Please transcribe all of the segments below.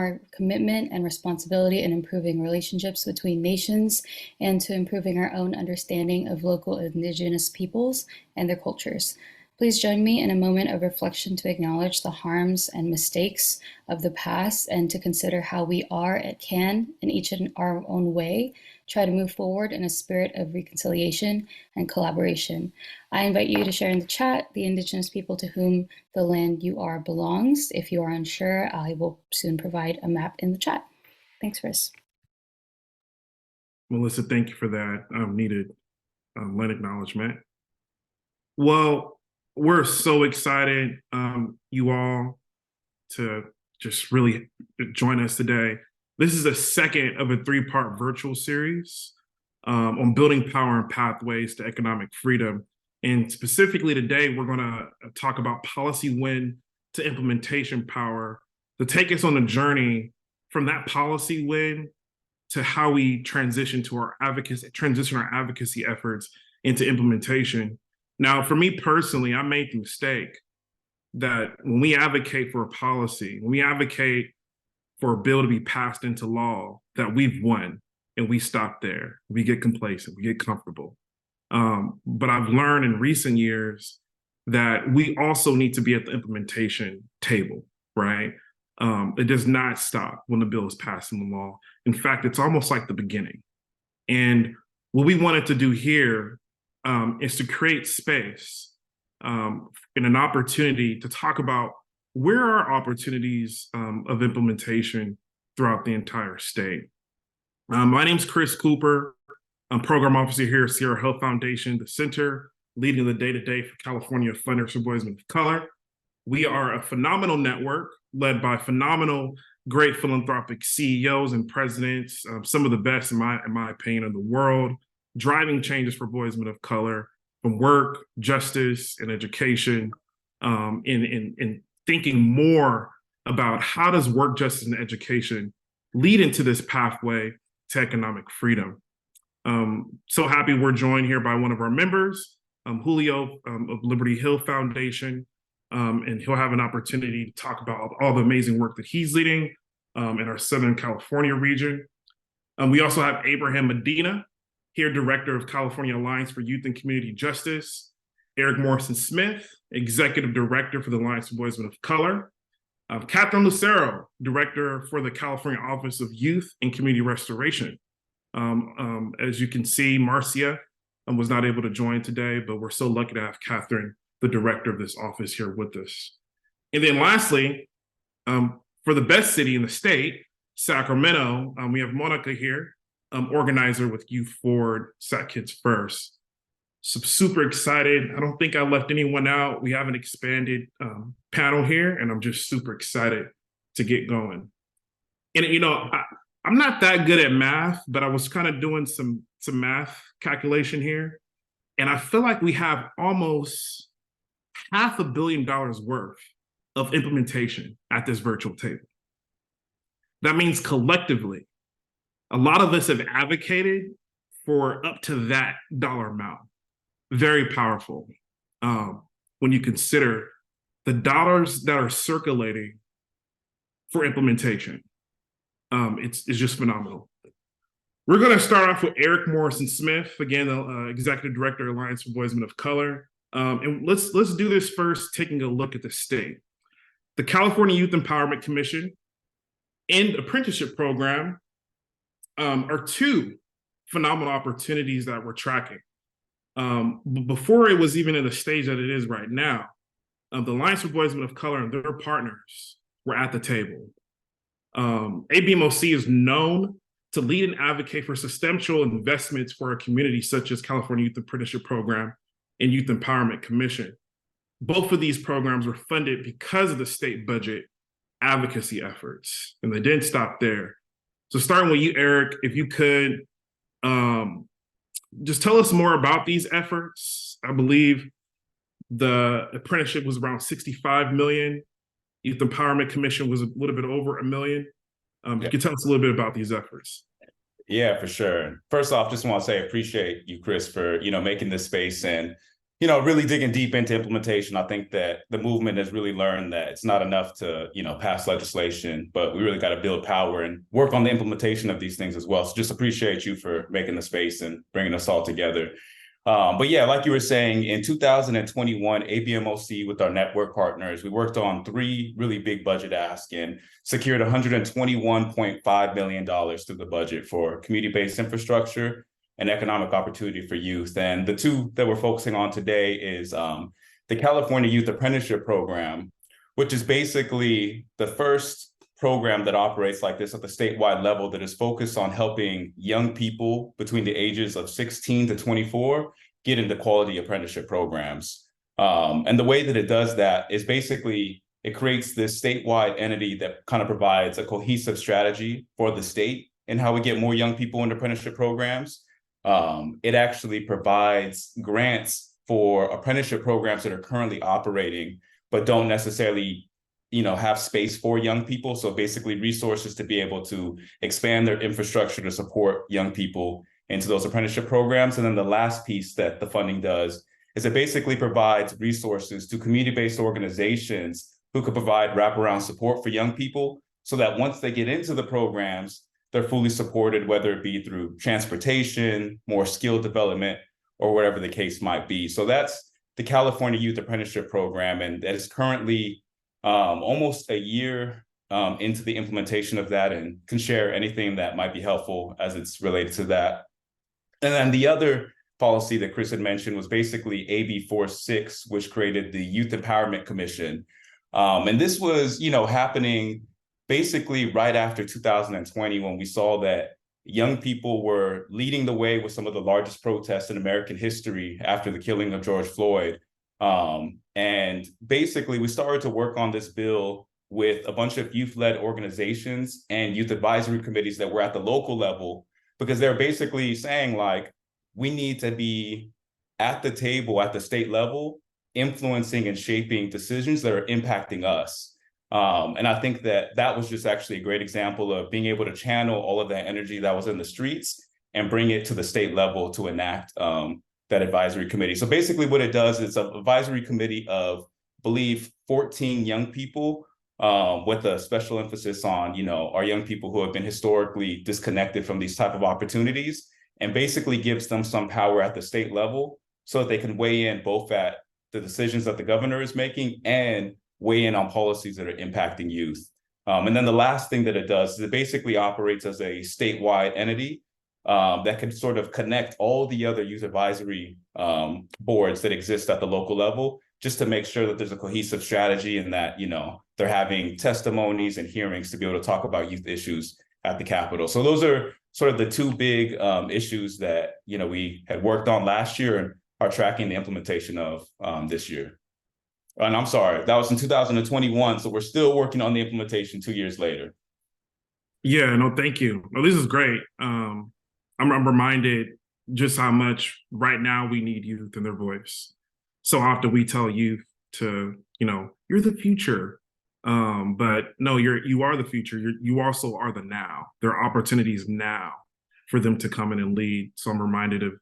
our commitment and responsibility in improving relationships between nations and to improving our own understanding of local indigenous peoples and their cultures. Please join me in a moment of reflection to acknowledge the harms and mistakes of the past and to consider how we can, in each in our own way, try to move forward in a spirit of reconciliation and collaboration. I invite you to share in the chat the indigenous people to whom the land you are belongs. If you are unsure, I will soon provide a map in the chat. Thanks, Chris. Melissa, thank you for that needed land acknowledgement. Well, we're so excited, you all, to just really join us today. This is the second of a 3-part virtual series on building power and pathways to economic freedom. And specifically today, we're going to talk about policy win to implementation power to take us on a journey from that policy win to how we transition our advocacy efforts into implementation. Now, for me personally, I made the mistake that when we advocate for a policy, when we advocate for a bill to be passed into law, that we've won and we stop there. We get complacent, we get comfortable. But I've learned in recent years that we also need to be at the implementation table, right? It does not stop when the bill is passed into law. In fact, it's almost like the beginning. And what we wanted to do here is to create space and an opportunity to talk about where are opportunities of implementation throughout the entire state. My name's Chris Cooper. I'm program officer here at Sierra Health Foundation, the center leading the day-to-day for California Funders for Boys of Color. We are a phenomenal network led by phenomenal, great philanthropic CEOs and presidents, some of the best in my opinion in the world, driving changes for boys and men of color from work, justice, and education, in thinking more about how does work, justice, and education lead into this pathway to economic freedom. So happy we're joined here by one of our members, Julio of Liberty Hill Foundation, and he'll have an opportunity to talk about all the amazing work that he's leading in our Southern California region. We also have Abraham Medina, here, Director of California Alliance for Youth and Community Justice, Eric Morrison-Smith, Executive Director for the Alliance for Boys and Men of Color, Catherine Lucero, Director for the California Office of Youth and Community Restoration. As you can see, Marcia was not able to join today, but we're so lucky to have Catherine, the Director of this office, here with us. And then lastly, for the best city in the state, Sacramento, we have Monica here, organizer with Youth Forward, Sac Kids First. So super excited. I don't think I left anyone out. We have an expanded panel here, and I'm just super excited to get going. And you know, I'm not that good at math, but I was kind of doing some math calculation here, and I feel like we have almost $500 million worth of implementation at this virtual table. That means collectively, a lot of us have advocated for up to that dollar amount. Very powerful when you consider the dollars that are circulating for implementation. It's just phenomenal. We're going to start off with Eric Morrison-Smith, again, the Executive Director of Alliance for Boys and Men of Color. And let's do this first, taking a look at the state. The California Youth Empowerment Commission and apprenticeship program are two phenomenal opportunities that we're tracking. Before it was even in the stage that it is right now, the Alliance for Boys and Men of Color and their partners were at the table. ABMOC is known to lead and advocate for substantial investments for our community, such as California Youth Apprenticeship Program and Youth Empowerment Commission. Both of these programs were funded because of the state budget advocacy efforts, and they didn't stop there. So starting with you, Eric, if you could just tell us more about these efforts. I believe the apprenticeship was around 65 million. Youth Empowerment Commission was a little bit over $1 million. You can tell us a little bit about these efforts. Yeah, for sure. First off, just want to say I appreciate you, Chris, for making this space and really digging deep into implementation. I think that the movement has really learned that it's not enough to, pass legislation, but we really got to build power and work on the implementation of these things as well. So just appreciate you for making the space and bringing us all together. But yeah, like you were saying, in 2021, ABMOC with our network partners, we worked on 3 really big budget asks and secured $121.5 million through the budget for community-based infrastructure and economic opportunity for youth. And the 2 that we're focusing on today is the California Youth Apprenticeship Program, which is basically the first program that operates like this at the statewide level that is focused on helping young people between the ages of 16 to 24 get into quality apprenticeship programs. And the way that it does that is basically it creates this statewide entity that kind of provides a cohesive strategy for the state and how we get more young people into apprenticeship programs. It actually provides grants for apprenticeship programs that are currently operating, but don't necessarily have space for young people. So basically resources to be able to expand their infrastructure to support young people into those apprenticeship programs. And then the last piece that the funding does is it basically provides resources to community-based organizations who could provide wraparound support for young people so that once they get into the programs, they're fully supported, whether it be through transportation, more skill development, or whatever the case might be. So that's the California Youth Apprenticeship Program, and that is currently almost a year into the implementation of that, and can share anything that might be helpful as it's related to that. And then the other policy that Chris had mentioned was basically AB 46, which created the Youth Empowerment Commission. And this was, happening basically right after 2020, when we saw that young people were leading the way with some of the largest protests in American history after the killing of George Floyd. And basically, we started to work on this bill with a bunch of youth-led organizations and youth advisory committees that were at the local level, because they're basically saying, like, we need to be at the table at the state level, influencing and shaping decisions that are impacting us. And I think that was just actually a great example of being able to channel all of that energy that was in the streets and bring it to the state level to enact that advisory committee. So basically what it does is an advisory committee of, I believe, 14 young people with a special emphasis on, our young people who have been historically disconnected from these type of opportunities, and basically gives them some power at the state level so that they can weigh in both at the decisions that the governor is making and weigh in on policies that are impacting youth. And then the last thing that it does is it basically operates as a statewide entity that can sort of connect all the other youth advisory boards that exist at the local level, just to make sure that there's a cohesive strategy and that, they're having testimonies and hearings to be able to talk about youth issues at the Capitol. So those are sort of the 2 big issues that, we had worked on last year and are tracking the implementation of this year. And I'm sorry, that was in 2021. So we're still working on the implementation 2 years later. Yeah, no, thank you. Well, this is great. I'm reminded just how much right now we need youth and their voice. So often we tell youth to, you're the future. But no, you are the future. You also are the now. There are opportunities now for them to come in and lead. So I'm reminded of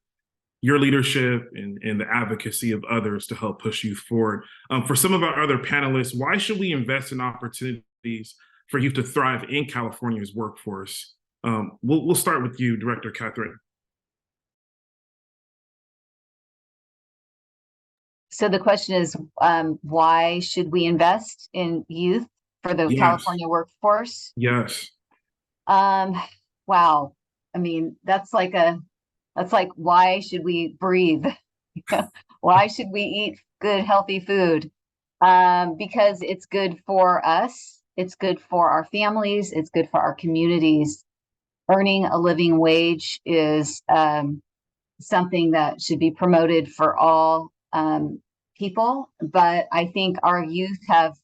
your leadership and the advocacy of others to help push youth forward. For some of our other panelists, why should we invest in opportunities for youth to thrive in California's workforce? We'll start with you, Director Catherine. So the question is, why should we invest in youth for the California workforce? Yes. Wow. I mean, that's like why should we breathe? Why should we eat good, healthy food? Because it's good for us. It's good for our families. It's good for our communities. Earning a living wage is something that should be promoted for all people. But I think our youth have,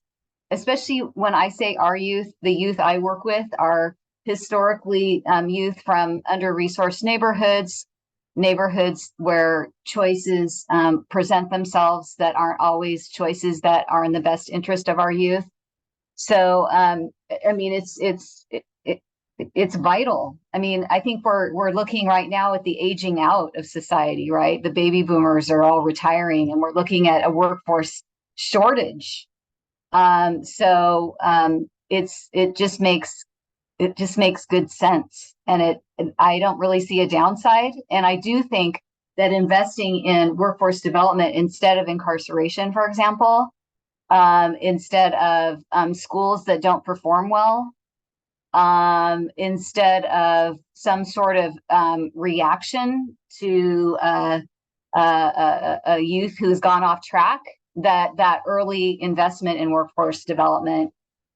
especially when I say our youth, the youth I work with are historically youth from under-resourced neighborhoods where choices present themselves that aren't always choices that are in the best interest of our youth. So, I mean, it's vital. I mean, I think we're looking right now at the aging out of society, right? The baby boomers are all retiring, and we're looking at a workforce shortage. It just makes good sense, and I don't really see a downside. And I do think that investing in workforce development instead of incarceration, for example, instead of schools that don't perform well, instead of some sort of reaction to a youth who's gone off track, that early investment in workforce development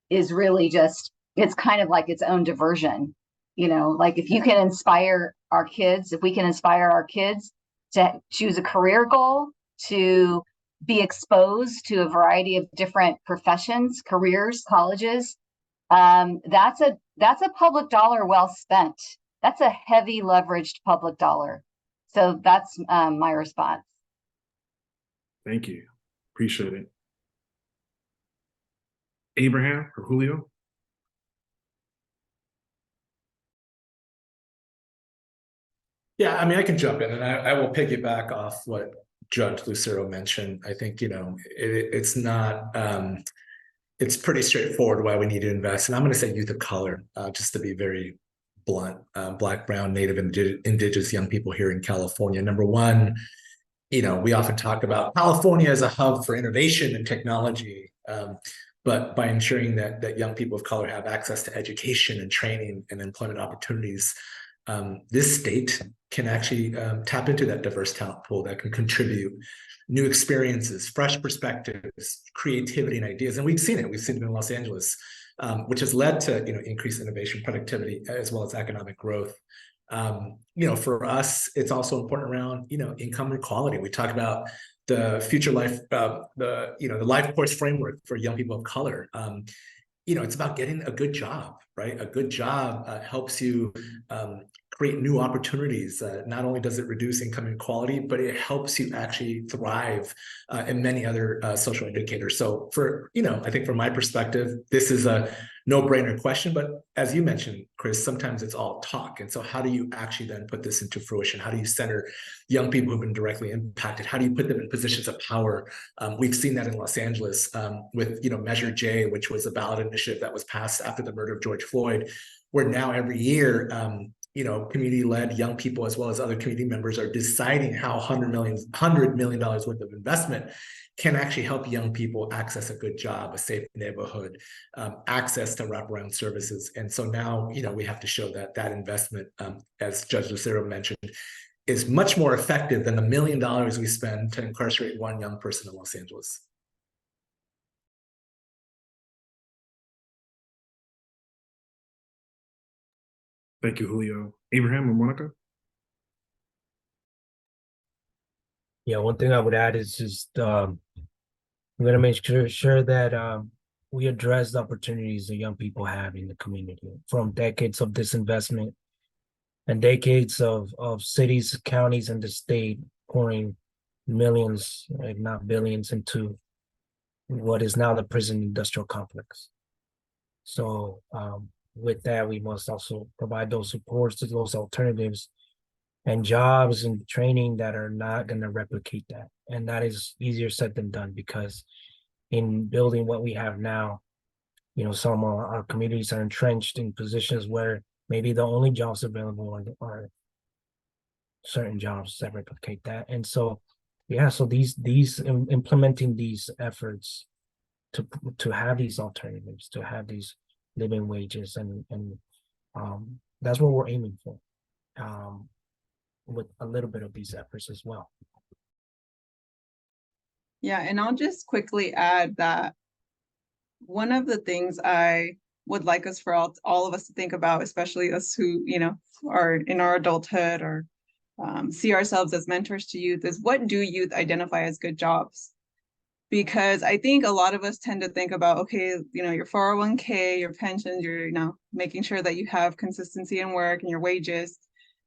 is really just, it's kind of like its own diversion. Like if you can inspire our kids, if we can inspire our kids to choose a career goal, to be exposed to a variety of different professions, careers, colleges, that's a public dollar well spent. That's a heavy leveraged public dollar. So that's my response. Thank you. Appreciate it. Abraham or Julio? Yeah, I mean, I can jump in, and I will piggyback off what Judge Lucero mentioned. I think, it's not, it's pretty straightforward why we need to invest. And I'm going to say youth of color, just to be very blunt, Black, Brown, Native, Indigenous young people here in California. Number one, we often talk about California as a hub for innovation and technology. But by ensuring that young people of color have access to education and training and employment opportunities, this state can actually tap into that diverse talent pool that can contribute new experiences, fresh perspectives, creativity, and ideas. And we've seen it. We've seen it in Los Angeles, which has led to increased innovation, productivity, as well as economic growth. For us, it's also important around income equality. We talk about the future life, the life course framework for young people of color. It's about getting a good job, right? A good job helps you create new opportunities. Not only does it reduce income inequality, but it helps you actually thrive in many other social indicators. So I think from my perspective, this is a no-brainer question, but as you mentioned, Chris, sometimes it's all talk. And so how do you actually then put this into fruition? How do you center young people who've been directly impacted? How do you put them in positions of power? We've seen that in Los Angeles with, Measure J, which was a ballot initiative that was passed after the murder of George Floyd, where now every year, community-led young people as well as other community members are deciding how $100 million worth of investment can actually help young people access a good job, a safe neighborhood, access to wraparound services. And so now, we have to show that investment, as Judge Lucero mentioned, is much more effective than the $1 million we spend to incarcerate one young person in Los Angeles. Thank you, Julio. Abraham or Monica? Yeah, one thing I would add is just we're going to make sure that we address the opportunities that young people have in the community from decades of disinvestment and decades of cities, counties, and the state pouring millions, if not billions, into what is now the prison industrial complex. So with that, we must also provide those supports to those alternatives and jobs and training that are not going to replicate that. And that is easier said than done, because in building what we have now, some of our communities are entrenched in positions where maybe the only jobs available are certain jobs that replicate that. And so, so these implementing these efforts to have these alternatives, to have these living wages, and that's what we're aiming for. With a little bit of these efforts as well. Yeah, and I'll just quickly add that one of the things I would like us for all of us to think about, especially us who, are in our adulthood or see ourselves as mentors to youth, is what do youth identify as good jobs? Because I think a lot of us tend to think about, okay, your 401k, your pensions, you're, making sure that you have consistency in work and your wages.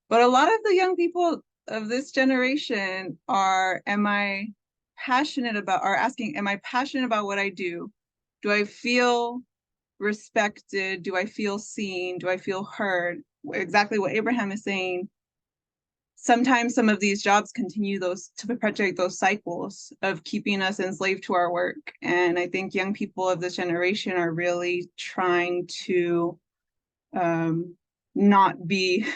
But a lot of the young people of this generation are asking, am I passionate about what I do? Do I feel respected? Do I feel seen? Do I feel heard? Exactly what Abraham is saying. Sometimes some of these jobs continue to perpetuate those cycles of keeping us enslaved to our work. And I think young people of this generation are really trying to not be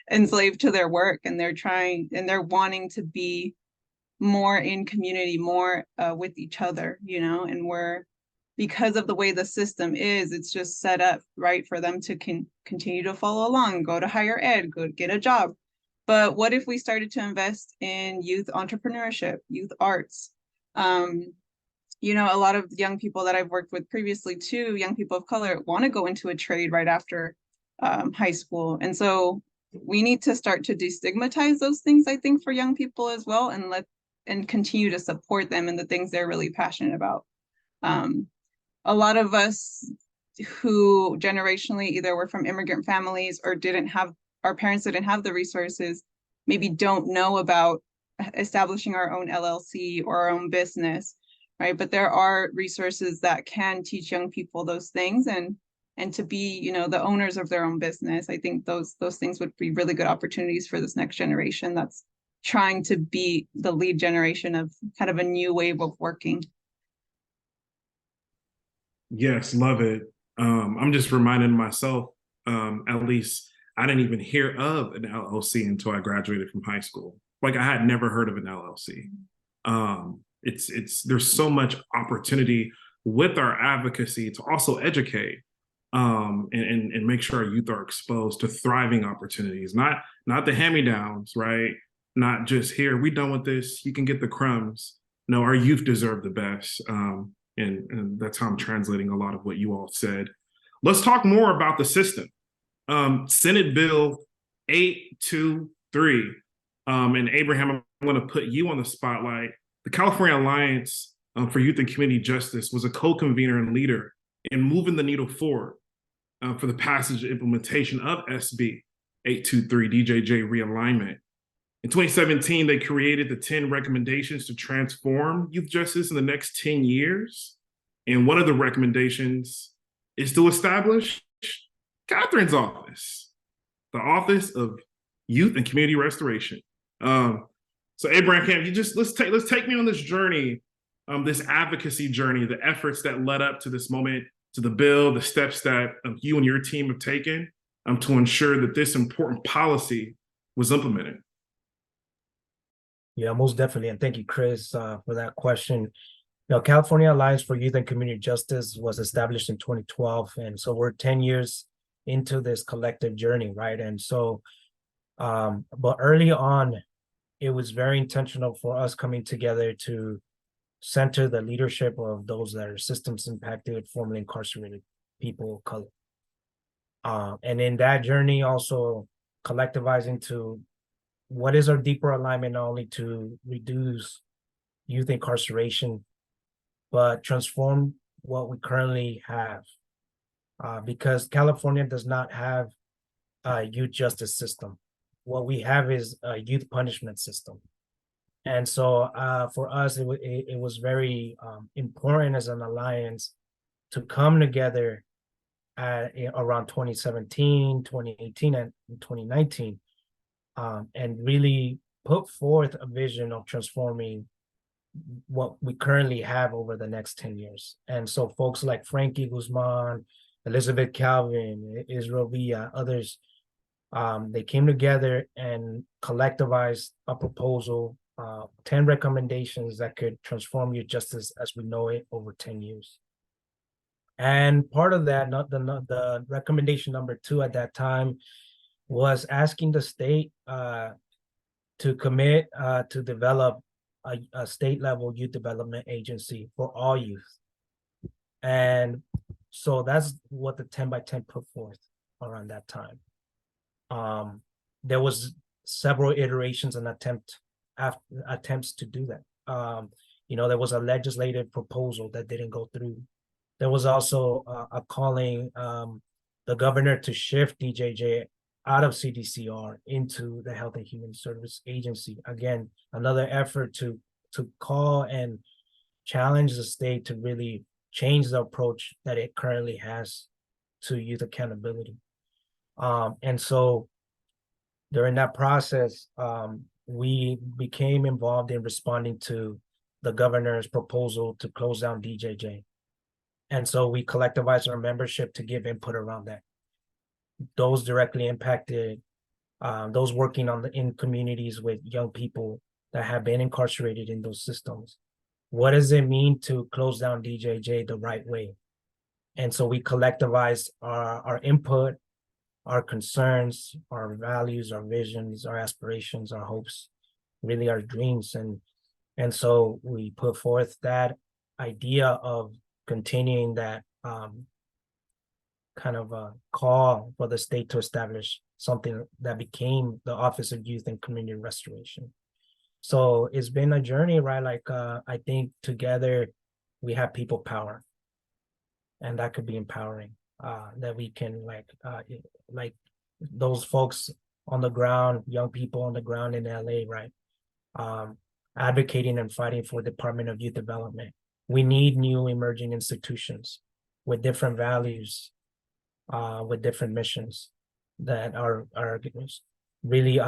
enslaved to their work, and they're wanting to be more in community, more with each other, and because of the way the system is, it's just set up right for them to continue to follow along, go to higher ed, go get a job. But what if we started to invest in youth entrepreneurship, youth arts? A lot of young people that I've worked with previously too, young people of color, want to go into a trade right after high school. And so we need to start to destigmatize those things, I think, for young people as well, and continue to support them in the things they're really passionate about. A lot of us who generationally either were from immigrant families or our parents didn't have the resources, maybe don't know about establishing our own LLC or our own business, right? But there are resources that can teach young people those things and to be, the owners of their own business. I think those things would be really good opportunities for this next generation that's trying to be the lead generation of kind of a new wave of working. Yes, love it. I'm just reminding myself, at least I didn't even hear of an LLC until I graduated from high school. Like I had never heard of an LLC. There's so much opportunity with our advocacy to also educate and make sure our youth are exposed to thriving opportunities, not the hand-me-downs, right? Not just here, we done with this, you can get the crumbs. No, our youth deserve the best. And that's how I'm translating a lot of what you all said. Let's talk more about the system. Senate Bill 823. And Abraham, I'm going to put you on the spotlight. The California Alliance for Youth and Community Justice was a co-convener and leader in moving the needle forward for the passage and implementation of SB 823 DJJ realignment. In 2017, they created the 10 recommendations to transform youth justice in the next 10 years. And one of the recommendations is to establish Catherine's office, the Office of Youth and Community Restoration. So Abraham, let's take me on this journey, this advocacy journey, the efforts that led up to this moment, to the bill, the steps that you and your team have taken to ensure that this important policy was implemented. Yeah, most definitely. And thank you, Chris, for that question. California Alliance for Youth and Community Justice was established in 2012. And so we're 10 years into this collective journey, right? And so, but early on, it was very intentional for us coming together to center the leadership of those that are systems impacted, formerly incarcerated people of color. And in that journey, also collectivizing to what is our deeper alignment, not only to reduce youth incarceration, but transform what we currently have. Because California does not have a youth justice system. What we have is a youth punishment system. And so for us, it was very important as an alliance to come together around 2017, 2018, and 2019, and really put forth a vision of transforming what we currently have over the next 10 years. And so folks like Frankie Guzman, Elizabeth Calvin, Israel Villa, others, they came together and collectivized a proposal, 10 recommendations that could transform youth justice as we know it over 10 years. And part of that, the recommendation number 2 at that time, was asking the state to commit to develop a state level youth development agency for all youth. And so that's what the 10 by 10 put forth around that time. There was several iterations and attempts to do that. There was a legislative proposal that didn't go through. There was also a calling the governor to shift DJJ out of CDCR into the Health and Human Service Agency. Again, another effort to call and challenge the state to really change the approach that it currently has to youth accountability. And so during that process, we became involved in responding to the governor's proposal to close down DJJ. And so we collectivized our membership to give input around that. Those directly impacted those working in communities with young people that have been incarcerated in those systems. What does it mean to close down DJJ the right way? And so we collectivized our input, our concerns, our values, our visions, our aspirations, our hopes, really our dreams. And so we put forth that idea of continuing that kind of a call for the state to establish something that became the Office of Youth and Community Restoration. So it's been a journey, right? Like I think together we have people power, and that could be empowering. That we can like those folks on the ground, young people on the ground in LA, right? Advocating and fighting for Department of Youth Development. We need new emerging institutions with different values, with different missions that are really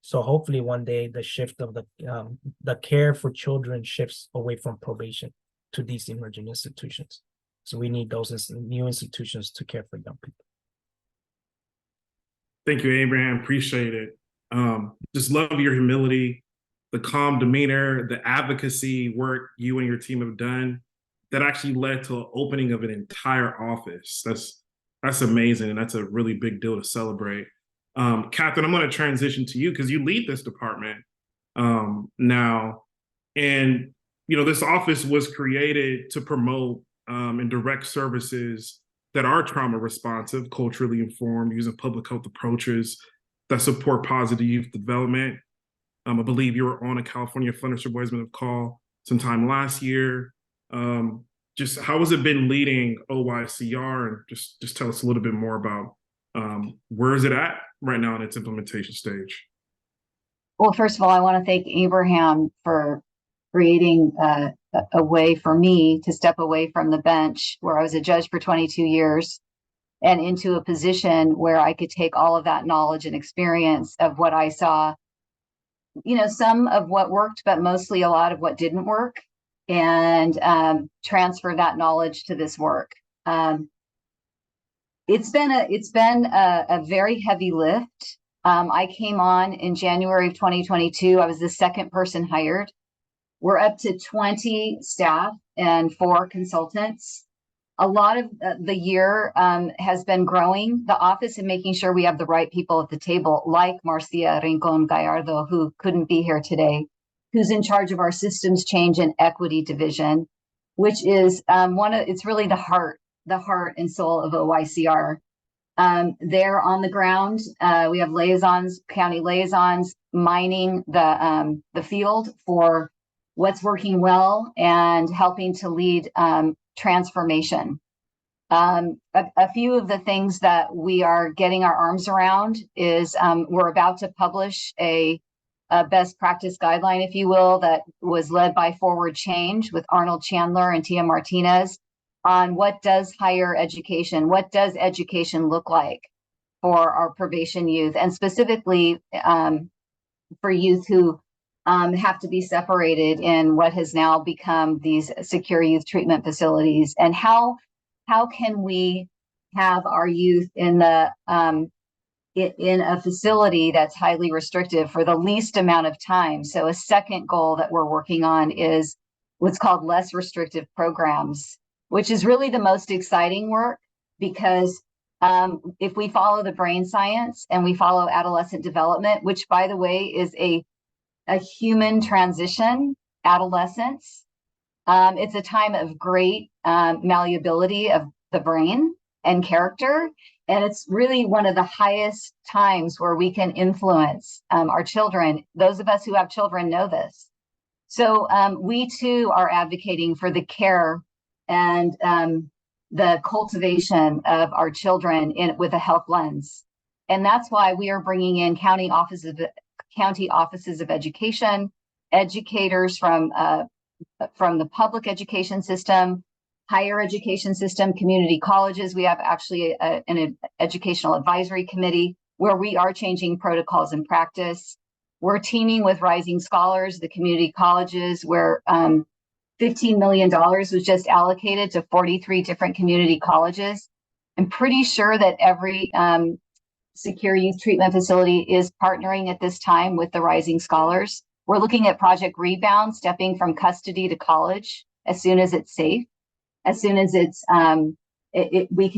so hopefully one day the shift of the care for children shifts away from probation to these emerging institutions. So we need those new institutions to care for young people. Thank you, Abraham. Appreciate it. Just love your humility, the calm demeanor, the advocacy work you and your team have done that actually led to an opening of an entire office. That's amazing, and that's a really big deal to celebrate. Catherine, I'm going to transition to you because you lead this department now, and this office was created to promote and direct services that are trauma responsive, culturally informed, using public health approaches that support positive youth development. I believe you were on a California Funder Subordinate Call sometime last year. Just how has it been leading OYCR, and just tell us a little bit more about where is it at right now in its implementation stage? Well, first of all, I want to thank Abraham for creating a way for me to step away from the bench where I was a judge for 22 years and into a position where I could take all of that knowledge and experience of what I saw, some of what worked, but mostly a lot of what didn't work, and transfer that knowledge to this work. It's been a very heavy lift. I came on in January of 2022. I was the second person hired. We're up to 20 staff and 4 consultants. A lot of the year has been growing the office and making sure we have the right people at the table, like Marcia Rincon-Gallardo, who couldn't be here today, who's in charge of our systems change and equity division, which is it's really the heart and soul of OYCR. They're on the ground. We have liaisons, county liaisons, mining the field for what's working well and helping to lead transformation. A few of the things that we are getting our arms around is we're about to publish a best practice guideline, if you will, that was led by Forward Change with Arnold Chandler and Tia Martinez on what does higher education, what does education look like for our probation youth, and specifically for youth who have to be separated in what has now become these secure youth treatment facilities, and how can we have our youth in a facility that's highly restrictive for the least amount of time. So a second goal that we're working on is what's called less restrictive programs, which is really the most exciting work, because if we follow the brain science and we follow adolescent development, which by the way is a human transition, adolescence, it's a time of great malleability of the brain and character. And it's really one of the highest times where we can influence our children. Those of us who have children know this. So we too are advocating for the care and the cultivation of our children with a health lens. And that's why we are bringing in county offices of education, educators from the public education system, higher education system, community colleges. We have actually an educational advisory committee where we are changing protocols and practice. We're teaming with Rising Scholars, the community colleges, where $15 million was just allocated to 43 different community colleges. I'm pretty sure that every secure youth treatment facility is partnering at this time with the Rising Scholars. We're looking at Project Rebound, stepping from custody to college as soon as it's safe, as soon as it's we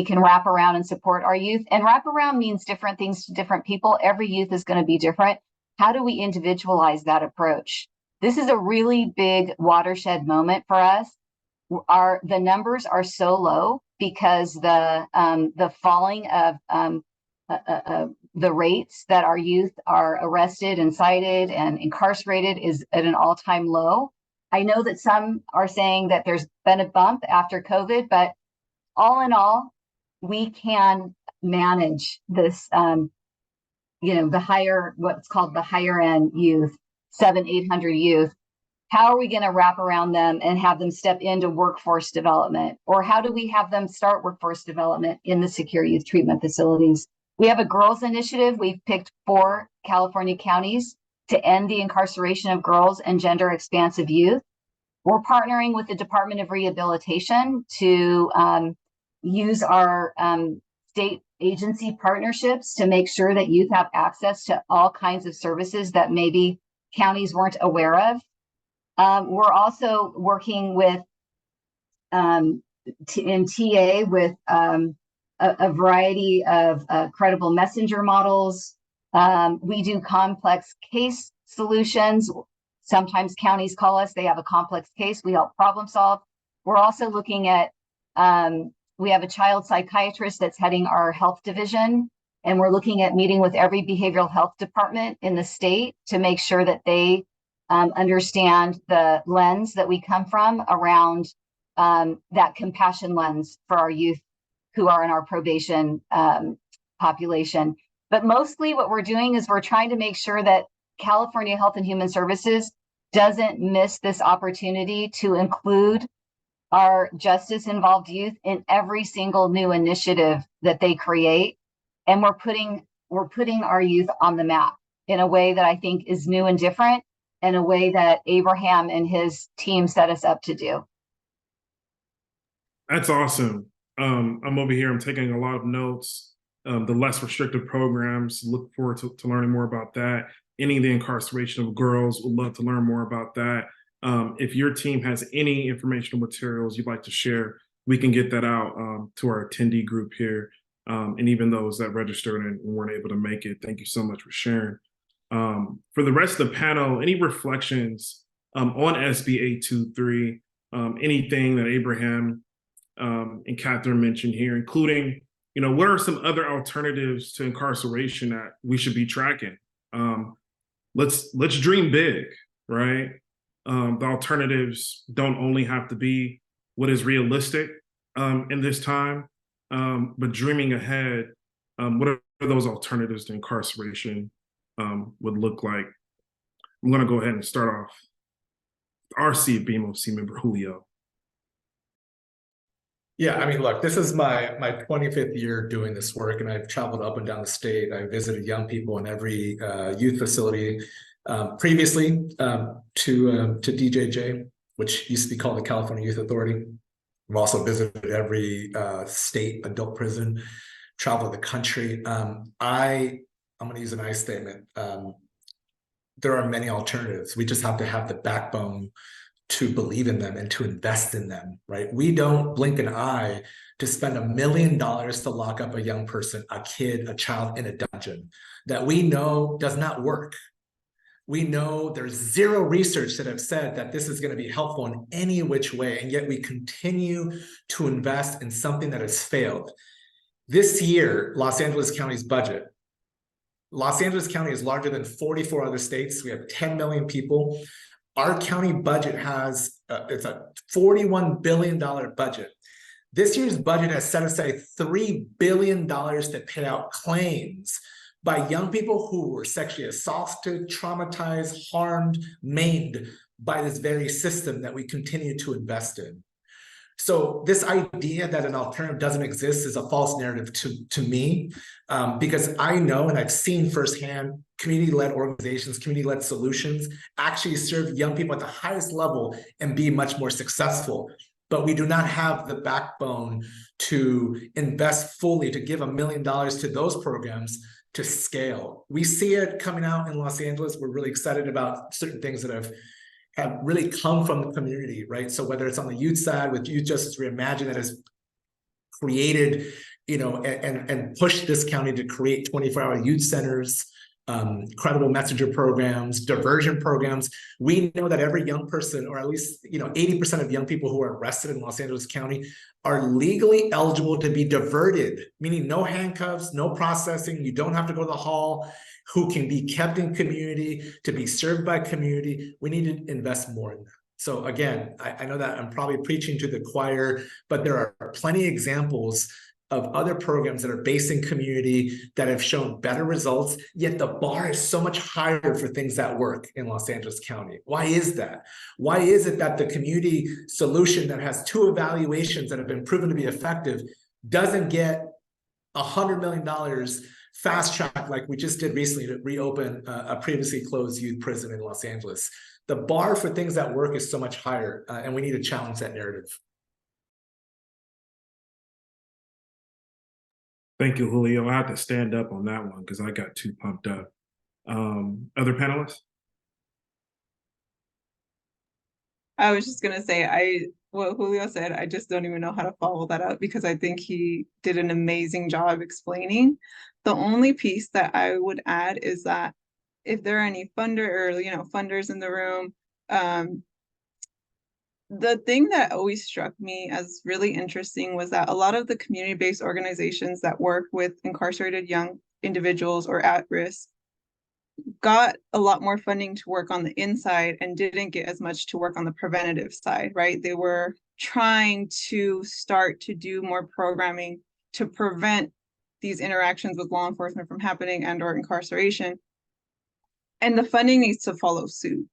can wrap around and support our youth. And wrap around means different things to different people. Every youth is going to be different. How do we individualize that approach? This is a really big watershed moment for us. The numbers are so low because the falling of the rates that our youth are arrested and cited and incarcerated is at an all-time low. I know that some are saying that there's been a bump after COVID, but all in all, we can manage this, the higher, what's called the higher end youth, 700-800 youth. How are we going to wrap around them and have them step into workforce development? Or how do we have them start workforce development in the secure youth treatment facilities? We have a girls initiative. We've picked 4 California counties to end the incarceration of girls and gender expansive youth. We're partnering with the Department of Rehabilitation to use our state agency partnerships to make sure that youth have access to all kinds of services that maybe counties weren't aware of. We're also working with in TA with a variety of credible messenger models. We do complex case solutions. Sometimes counties call us, they have a complex case, we help problem solve. We're also looking at, we have a child psychiatrist that's heading our health division, and we're looking at meeting with every behavioral health department in the state to make sure that they understand the lens that we come from around that compassion lens for our youth who are in our probation population. But mostly what we're doing is we're trying to make sure that California Health and Human Services doesn't miss this opportunity to include our justice involved youth in every single new initiative that they create. And we're putting our youth on the map in a way that I think is new and different, in a way that Abraham and his team set us up to do. That's awesome. I'm over here, I'm taking a lot of notes. The less restrictive programs, look forward to learning more about that. Ending the incarceration of girls, would love to learn more about that. If your team has any informational materials you'd like to share, we can get that out to our attendee group here. And even those that registered and weren't able to make it, thank you so much for sharing. For the rest of the panel, any reflections on SB 823, anything that Abraham and Catherine mentioned here, including, what are some other alternatives to incarceration that we should be tracking? Let's dream big, right? The alternatives don't only have to be what is realistic in this time, but dreaming ahead, what are those alternatives to incarceration would look like? I'm going to go ahead and start off with our BMOC member, Julio. Yeah, I mean, look, this is my 25th year doing this work, and I've traveled up and down the state. I visited young people in every youth facility previously to DJJ, which used to be called the California Youth Authority. I've also visited every state adult prison, traveled the country. I'm going to use an I statement. There are many alternatives. We just have to have the backbone to believe in them and to invest in them, right? We don't blink an eye to spend $1 million to lock up a young person, a kid, a child in a dungeon that we know does not work. We know there's zero research that have said that this is going to be helpful in any which way, and yet we continue to invest in something that has failed. This year, Los Angeles County's budget, Los Angeles County is larger than 44 other states. We have 10 million people. Our county budget has, it's a $41 billion budget. This year's budget has set aside $3 billion to pay out claims by young people who were sexually assaulted, traumatized, harmed, maimed by this very system that we continue to invest in. So this idea that an alternative doesn't exist is a false narrative to me, because I know and I've seen firsthand community-led organizations, community-led solutions actually serve young people at the highest level and be much more successful. But we do not have the backbone to invest fully, to give $1 million to those programs to scale. We see it coming out in Los Angeles. We're really excited about certain things that have really come from the community, right? So whether it's on the youth side with Youth Justice Reimagined that has created, and pushed this county to create 24-hour youth centers, credible messenger programs, diversion programs. We know that every young person, or at least 80% of young people who are arrested in Los Angeles County are legally eligible to be diverted, meaning no handcuffs, no processing, you don't have to go to the hall, who can be kept in community, to be served by community. We need to invest more in that. So again, I know that I'm probably preaching to the choir, but there are plenty of examples of other programs that are based in community that have shown better results, yet the bar is so much higher for things that work in Los Angeles County. Why is that? Why is it that the community solution that has 2 evaluations that have been proven to be effective doesn't get $100 million fast track like we just did recently to reopen a previously closed youth prison in Los Angeles? The bar for things that work is so much higher, and we need to challenge that narrative. Thank you, Julio. I have to stand up on that one because I got too pumped up. Other panelists? I was just gonna say, what Julio said, I just don't even know how to follow that up because I think he did an amazing job explaining. The only piece that I would add is that if there are any funders in the room, the thing that always struck me as really interesting was that a lot of the community-based organizations that work with incarcerated young individuals or at risk got a lot more funding to work on the inside and didn't get as much to work on the preventative side, right? They were trying to start to do more programming to prevent these interactions with law enforcement from happening and or incarceration. And the funding needs to follow suit.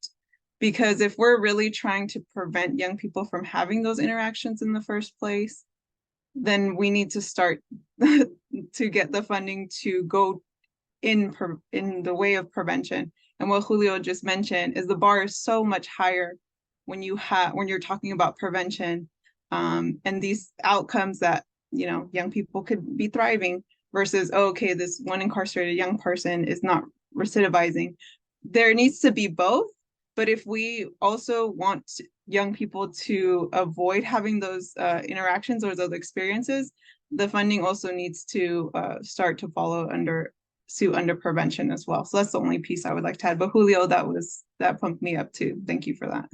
Because if we're really trying to prevent young people from having those interactions in the first place, then we need to start to get the funding to go in the way of prevention. And what Julio just mentioned is the bar is so much higher when you're talking about prevention, and these outcomes that young people could be thriving versus, oh, okay, this one incarcerated young person is not recidivizing. There needs to be both. But if we also want young people to avoid having those interactions or those experiences, the funding also needs to start to follow suit under prevention as well. So that's the only piece I would like to add. But Julio, that pumped me up too. Thank you for that.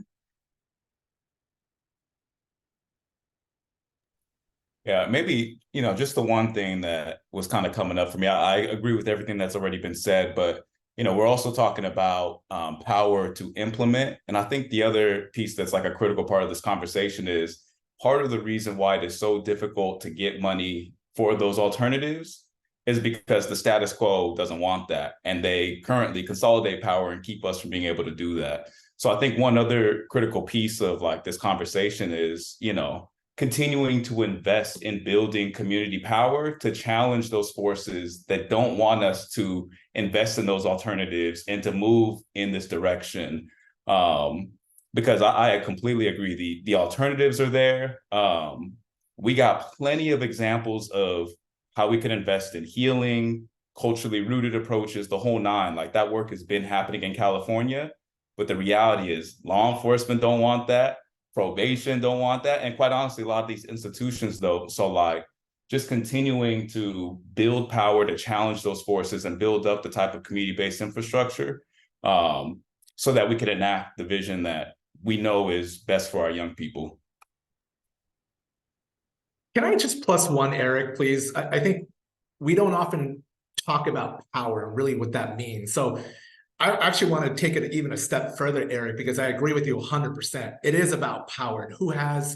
Yeah, maybe, just the one thing that was kind of coming up for me. I agree with everything that's already been said, but we're also talking about power to implement. And I think the other piece that's like a critical part of this conversation is part of the reason why it is so difficult to get money for those alternatives is because the status quo doesn't want that. And they currently consolidate power and keep us from being able to do that. So I think one other critical piece of like this conversation is, continuing to invest in building community power to challenge those forces that don't want us to invest in those alternatives and to move in this direction. Because I completely agree, the alternatives are there. We got plenty of examples of how we could invest in healing, culturally rooted approaches, the whole nine. Like that work has been happening in California, but the reality is law enforcement don't want that. Probation don't want that. And quite honestly, a lot of these institutions though, so like just continuing to build power to challenge those forces and build up the type of community-based infrastructure so that we can enact the vision that we know is best for our young people. Can I just plus one, Eric, please? I think we don't often talk about power and really what that means. So I actually want to take it even a step further, Eric, because I agree with you 100%. It is about power and who has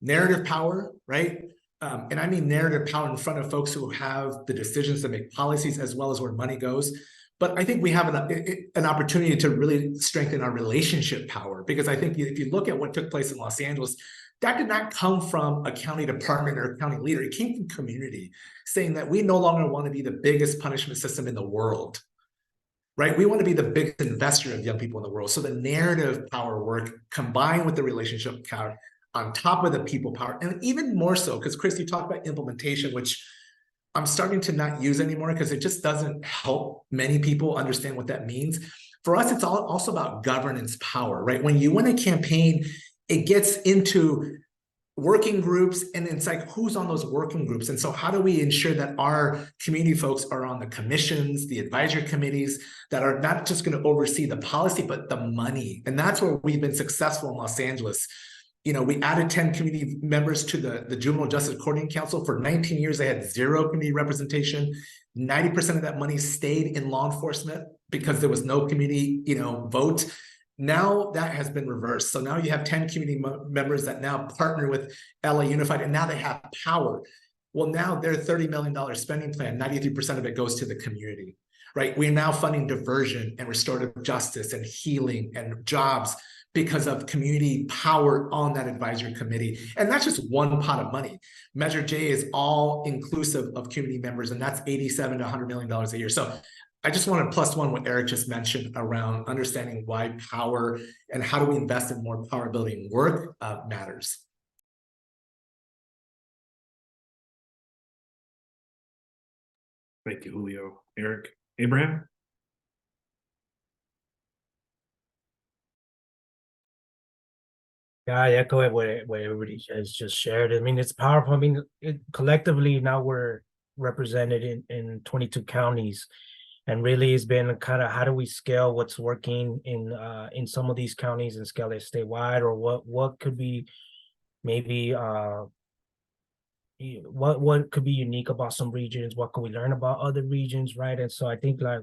narrative power, right? And I mean narrative power in front of folks who have the decisions to make policies as well as where money goes. But I think we have an opportunity to really strengthen our relationship power, because I think if you look at what took place in Los Angeles, That did not come from a county department or a county leader. It came from community saying that we no longer want to be the biggest punishment system in the world, right? We want to be the biggest investor of young people in the world. So the narrative power work combined with the relationship power on top of the people power, and even more so, because Chris, you talked about implementation, which I'm starting to not use anymore because it just doesn't help many people understand what that means. For us, it's also about governance power, right? When you win a campaign, it gets into working groups, and it's like, who's on those working groups? And so how do we ensure that our community folks are on the commissions, the advisory committees that are not just going to oversee the policy, but the money? And that's where we've been successful in Los Angeles. You know, we added 10 community members to the Juvenile Justice Coordinating Council. For 19 years, they had 0 community representation. 90% of that money stayed in law enforcement because there was no community, vote. Now that has been reversed. So now you have 10 community members that now partner with LA Unified, and now they have power. Well, now their $30 million spending plan, 93% of it goes to the community, right? We're now funding diversion and restorative justice and healing and jobs because of community power on that advisory committee. And that's just one pot of money. Measure J is all inclusive of community members, and that's $87 to $100 million a year. So I just want to plus one what Eric just mentioned around understanding why power and how do we invest in more power building work matters. Thank you, Julio. Eric, Abraham? Yeah, I echo it what everybody has just shared. I mean, it's powerful. I mean, collectively now we're represented in 22 counties. And really it's been kind of how do we scale what's working in some of these counties and scale it statewide, or what could be maybe what could be unique about some regions, what can we learn about other regions, right? And so I think like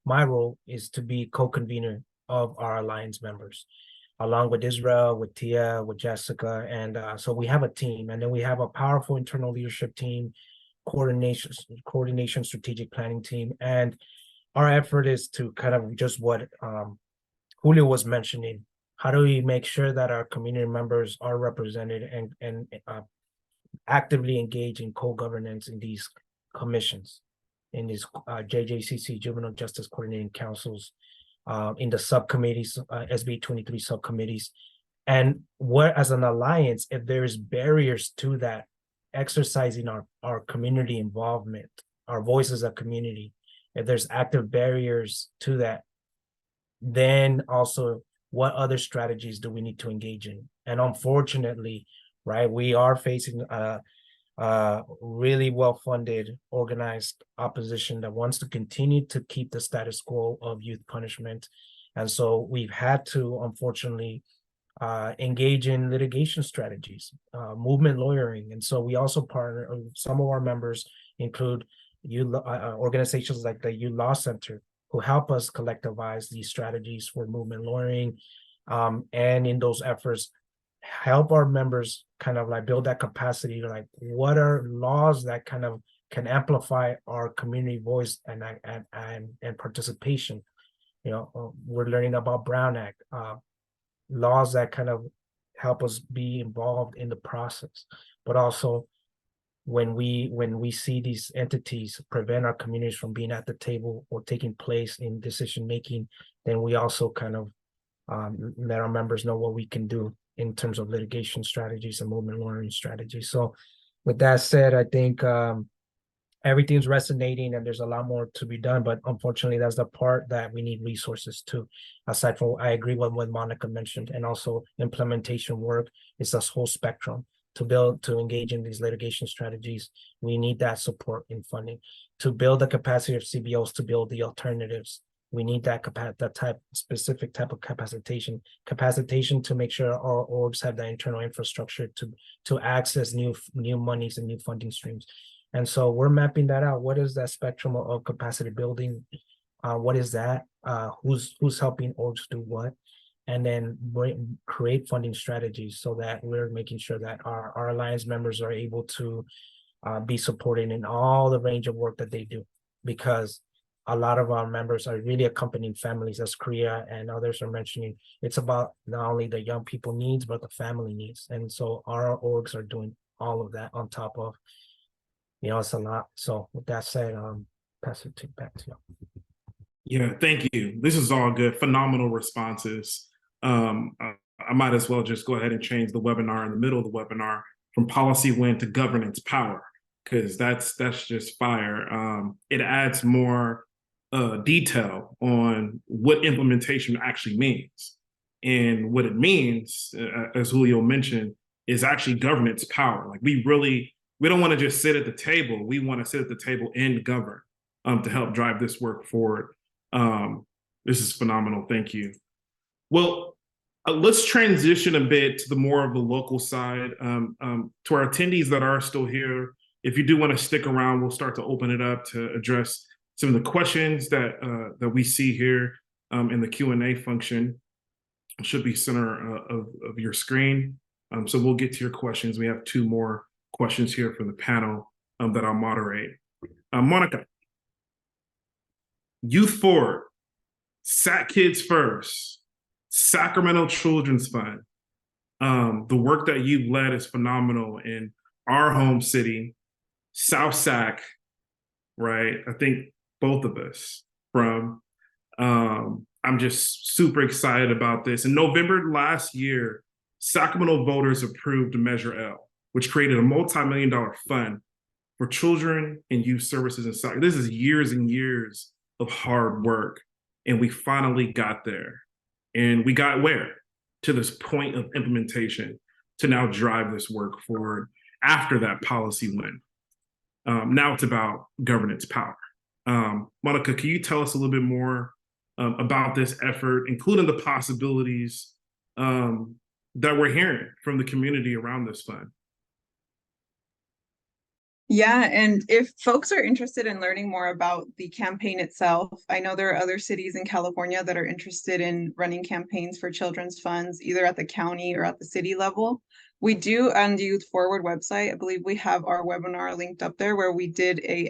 my role is to be co-convener of our alliance members, along with Israel, with Tia, with Jessica. And so we have a team, and then we have a powerful internal leadership team, coordination strategic planning team. And our effort is to kind of just what Julio was mentioning. How do we make sure that our community members are represented and actively engage in co-governance in these commissions, in these JJCC, Juvenile Justice Coordinating Councils, in the subcommittees, SB 23 subcommittees. And what, as an alliance, if there's barriers to that, exercising our community involvement, our voice as a community, if there's active barriers to that, then also what other strategies do we need to engage in? And unfortunately, right, we are facing a really well-funded, organized opposition that wants to continue to keep the status quo of youth punishment. And so we've had to, unfortunately, engage in litigation strategies, movement lawyering. And so we also partner, some of our members include organizations like the Youth Law Center, who help us collectivize these strategies for movement lawyering. And in those efforts, help our members kind of like build that capacity to like, what are laws that kind of can amplify our community voice and participation. We're learning about Brown Act, laws that kind of help us be involved in the process. But also when we see these entities prevent our communities from being at the table or taking place in decision making, then we also kind of let our members know what we can do in terms of litigation strategies and movement lawyering strategies. So with that said, I think everything's resonating and there's a lot more to be done, but unfortunately that's the part that we need resources to. Aside from, I agree with what Monica mentioned, and also implementation work is this whole spectrum. To engage in these litigation strategies, we need that support in funding. To build the capacity of CBOs to build the alternatives, we need that specific type of capacitation to make sure our orgs have the internal infrastructure to access new monies and new funding streams. And so we're mapping that out. What is that spectrum of capacity building? What is that? Who's helping orgs do what? And then create funding strategies so that we're making sure that our alliance members are able to be supported in all the range of work that they do. Because a lot of our members are really accompanying families, as Korea and others are mentioning. It's about not only the young people needs, but the family needs. And so our orgs are doing all of that on top of, it's a lot. So with that said, pass it back to you. Yeah, thank you. This is all good. Phenomenal responses. I might as well just go ahead and change the webinar in the middle of the webinar from policy win to governance power, because that's just fire. It adds more detail on what implementation actually means. And what it means, as Julio mentioned, is actually governance power. Like we don't want to just sit at the table. We want to sit at the table and govern to help drive this work forward. This is phenomenal. Thank you. Well, let's transition a bit to the more of the local side. To our attendees that are still here, if you do want to stick around, we'll start to open it up to address some of the questions that we see here in the Q&A function. It should be center of your screen. So we'll get to your questions. We have 2 more questions here from the panel that I'll moderate. Monica, Youth Forward, SAC Kids First, Sacramento Children's Fund. The work that you've led is phenomenal in our home city, South Sac, right? I think both of us from. I'm just super excited about this. In November last year, Sacramento voters approved Measure L, which created a multi-million-dollar fund for children and youth services in Sac. This is years and years of hard work, and we finally got there. And we got where? To this point of implementation to now drive this work forward after that policy win. Now it's about governance power. Monica, can you tell us a little bit more about this effort, including the possibilities that we're hearing from the community around this fund? Yeah, and if folks are interested in learning more about the campaign itself, I know there are other cities in California that are interested in running campaigns for children's funds, either at the county or at the city level. We do on the Youth Forward website, I believe we have our webinar linked up there where we did a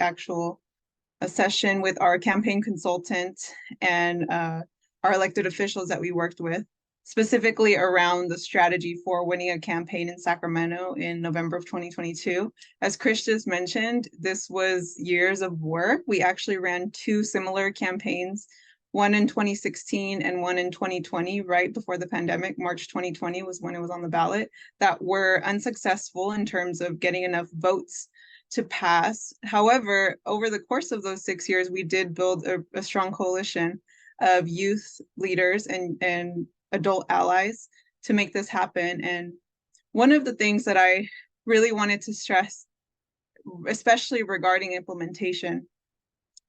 session with our campaign consultant and our elected officials that we worked with, specifically around the strategy for winning a campaign in Sacramento in November of 2022. As Chris just mentioned, this was years of work. We actually ran 2 similar campaigns, one in 2016 and one in 2020, right before the pandemic. March 2020 was when it was on the ballot, that were unsuccessful in terms of getting enough votes to pass. However, over the course of those 6 years, we did build a strong coalition of youth leaders and adult allies to make this happen. And one of the things that I really wanted to stress, especially regarding implementation,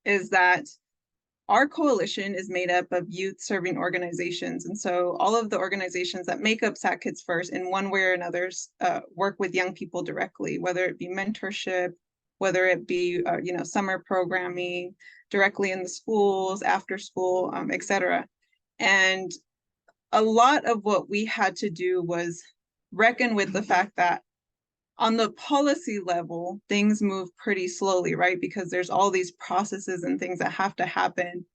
is that our coalition is made up of youth serving organizations. And so all of the organizations that make up SAC Kids First in one way or another work with young people directly, whether it be mentorship, whether it be summer programming, directly in the schools, after school, etc. And a lot of what we had to do was reckon with the fact that on the policy level, things move pretty slowly, right? Because there's all these processes and things that have to happen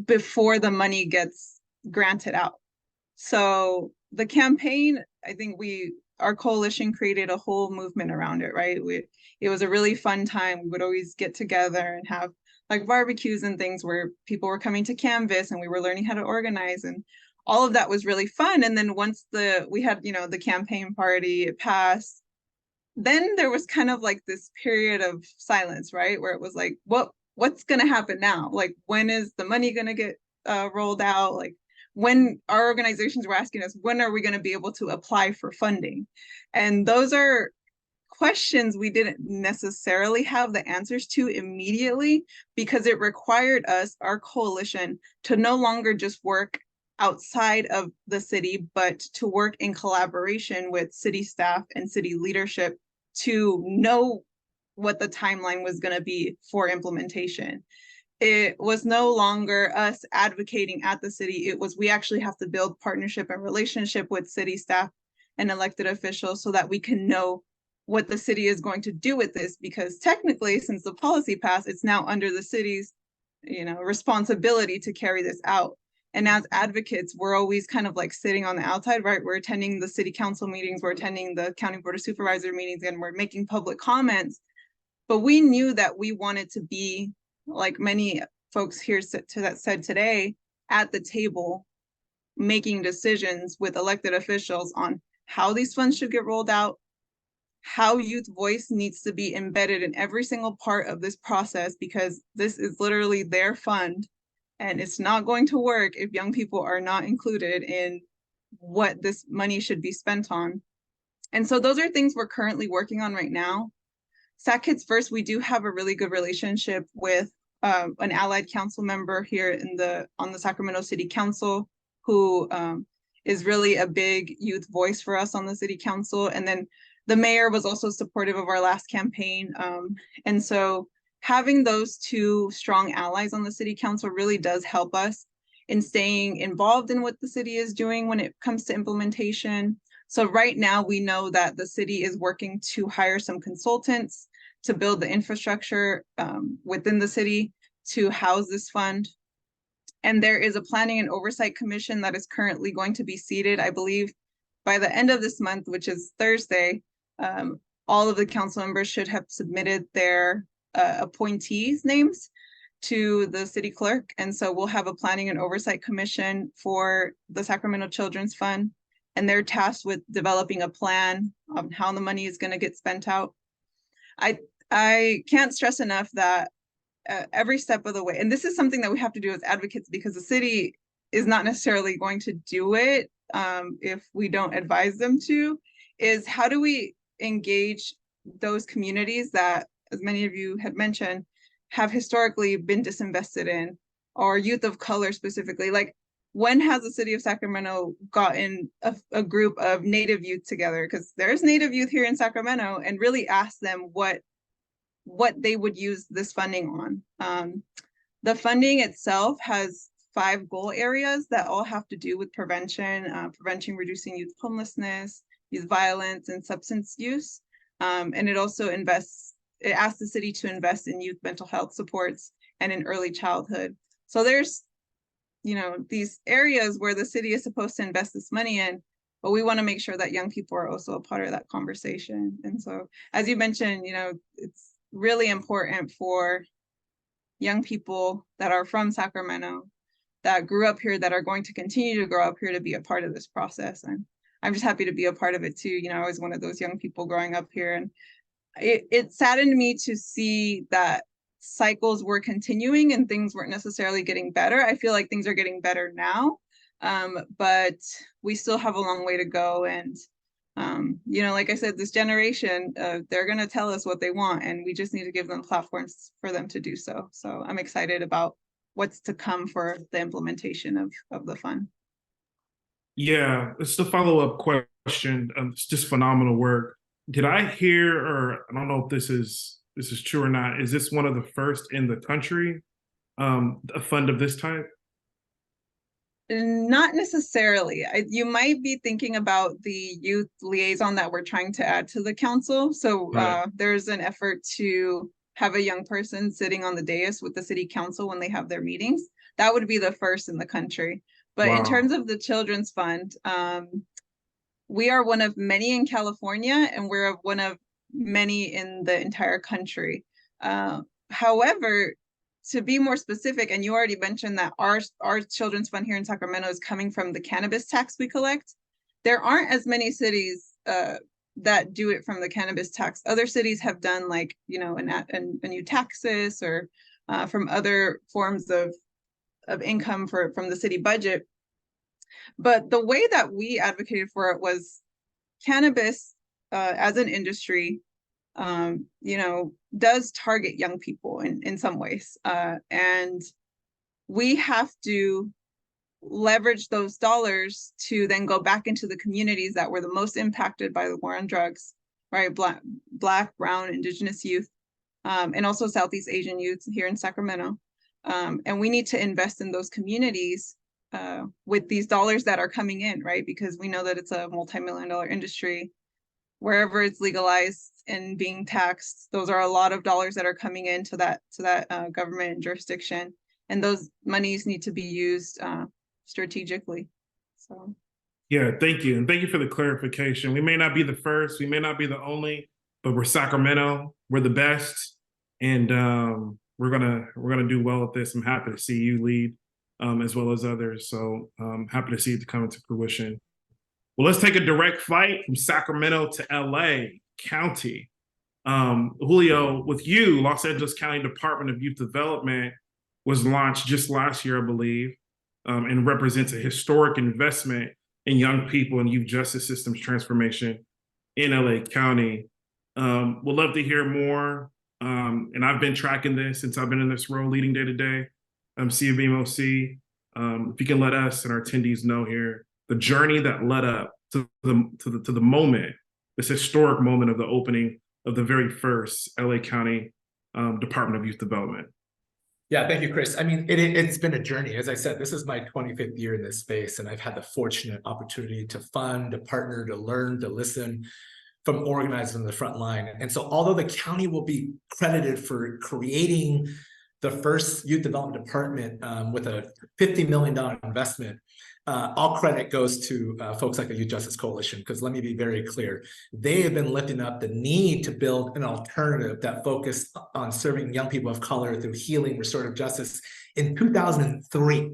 before the money gets granted out. So the campaign, I think our coalition created a whole movement around it, right? It was a really fun time. We would always get together and have like barbecues and things where people were coming to canvas and we were learning how to organize, and all of that was really fun. And then once we had, the campaign party, it passed, then there was kind of like this period of silence, right? Where it was like, what's going to happen now? Like, when is the money going to get rolled out? Like, when our organizations were asking us, when are we going to be able to apply for funding? And those are questions we didn't necessarily have the answers to immediately, because it required us, our coalition, to no longer just work outside of the city, but to work in collaboration with city staff and city leadership to know what the timeline was going to be for implementation. It was no longer us advocating at the city. It was, we actually have to build partnership and relationship with city staff and elected officials so that we can know what the city is going to do with this, because technically, since the policy passed, it's now under the city's responsibility to carry this out. And as advocates, we're always kind of like sitting on the outside, right? We're attending the city council meetings, we're attending the county board of supervisor meetings, and we're making public comments. But we knew that we wanted to be, like many folks here said today, at the table, making decisions with elected officials on how these funds should get rolled out, how youth voice needs to be embedded in every single part of this process, because this is literally their fund. And it's not going to work if young people are not included in what this money should be spent on. And so those are things we're currently working on right now. SAC Kids First, we do have a really good relationship with an allied council member here on the Sacramento City Council, who is really a big youth voice for us on the city council. And then the mayor was also supportive of our last campaign. And so having those two strong allies on the city council really does help us in staying involved in what the city is doing when it comes to implementation. So right now we know that the city is working to hire some consultants to build the infrastructure within the city to house this fund. And there is a planning and oversight commission that is currently going to be seated, I believe, by the end of this month, which is Thursday. All of the council members should have submitted their appointees' names to the city clerk. And so we'll have a planning and oversight commission for the Sacramento Children's Fund. And they're tasked with developing a plan on how the money is going to get spent out. I can't stress enough that every step of the way, and this is something that we have to do as advocates, because the city is not necessarily going to do it if we don't advise them to, is how do we engage those communities that, as many of you had mentioned, have historically been disinvested in, or youth of color specifically. Like, when has the city of Sacramento gotten a group of Native youth together? Because there's Native youth here in Sacramento, and really ask them what they would use this funding on. The funding itself has 5 goal areas that all have to do with prevention, reducing youth homelessness, youth violence, and substance use. And it also asks the city to invest in youth mental health supports and in early childhood. So there's, these areas where the city is supposed to invest this money in, but we want to make sure that young people are also a part of that conversation. And so, as you mentioned, it's really important for young people that are from Sacramento, that grew up here, that are going to continue to grow up here, to be a part of this process. And I'm just happy to be a part of it too. I was one of those young people growing up here, and it saddened me to see that cycles were continuing and things weren't necessarily getting better. I feel like things are getting better now, but we still have a long way to go. And like I said, this generation, they're going to tell us what they want, and we just need to give them platforms for them to do so. So I'm excited about what's to come for the implementation of the fund. Yeah, it's the follow-up question. It's just phenomenal work. Did I hear, or I don't know if this is true or not, is this one of the first in the country, a fund of this type? Not necessarily. You might be thinking about the youth liaison that we're trying to add to the council. So there's an effort to have a young person sitting on the dais with the city council when they have their meetings. That would be the first in the country. But in terms of the Children's Fund, we are one of many in California, and we're one of many in the entire country. However, to be more specific, and you already mentioned that our Children's Fund here in Sacramento is coming from the cannabis tax we collect. There aren't as many cities that do it from the cannabis tax. Other cities have done, like, a new taxes, or from other forms of income from the city budget. But the way that we advocated for it was cannabis as an industry, does target young people in some ways. And we have to leverage those dollars to then go back into the communities that were the most impacted by the war on drugs, right? Black, brown, indigenous youth, and also Southeast Asian youth here in Sacramento. And we need to invest in those communities with these dollars that are coming in, right? Because we know that it's a multi-million-dollar industry. Wherever it's legalized and being taxed, those are a lot of dollars that are coming into that government and jurisdiction. and those monies need to be used strategically. So. Yeah, thank you. And thank you for the clarification. We may not be the first, we may not be the only, but we're Sacramento, we're the best. And we're gonna do well at this. I'm happy to see you lead as well as others. So happy to see it come into fruition. Well, let's take a direct flight from Sacramento to LA County. Julio, with you, Los Angeles County Department of Youth Development was launched just last year, I believe, and represents a historic investment in young people and youth justice systems transformation in LA County. We'd love to hear more. And I've been tracking this since I've been in this role, leading day to day. C of BMOC. If you can let us and our attendees know here the journey that led up to the moment, this historic moment of the opening of the very first LA County Department of Youth Development. Yeah, thank you, Chris. I mean, it's been a journey. As I said, this is my 25th year in this space, and I've had the fortunate opportunity to fund, to partner, to learn, to listen from organizers on the front line. And so although the county will be credited for creating the first youth development department with a $50 million investment, all credit goes to folks like the Youth Justice Coalition, because let me be very clear, they have been lifting up the need to build an alternative that focused on serving young people of color through healing, restorative justice in 2003,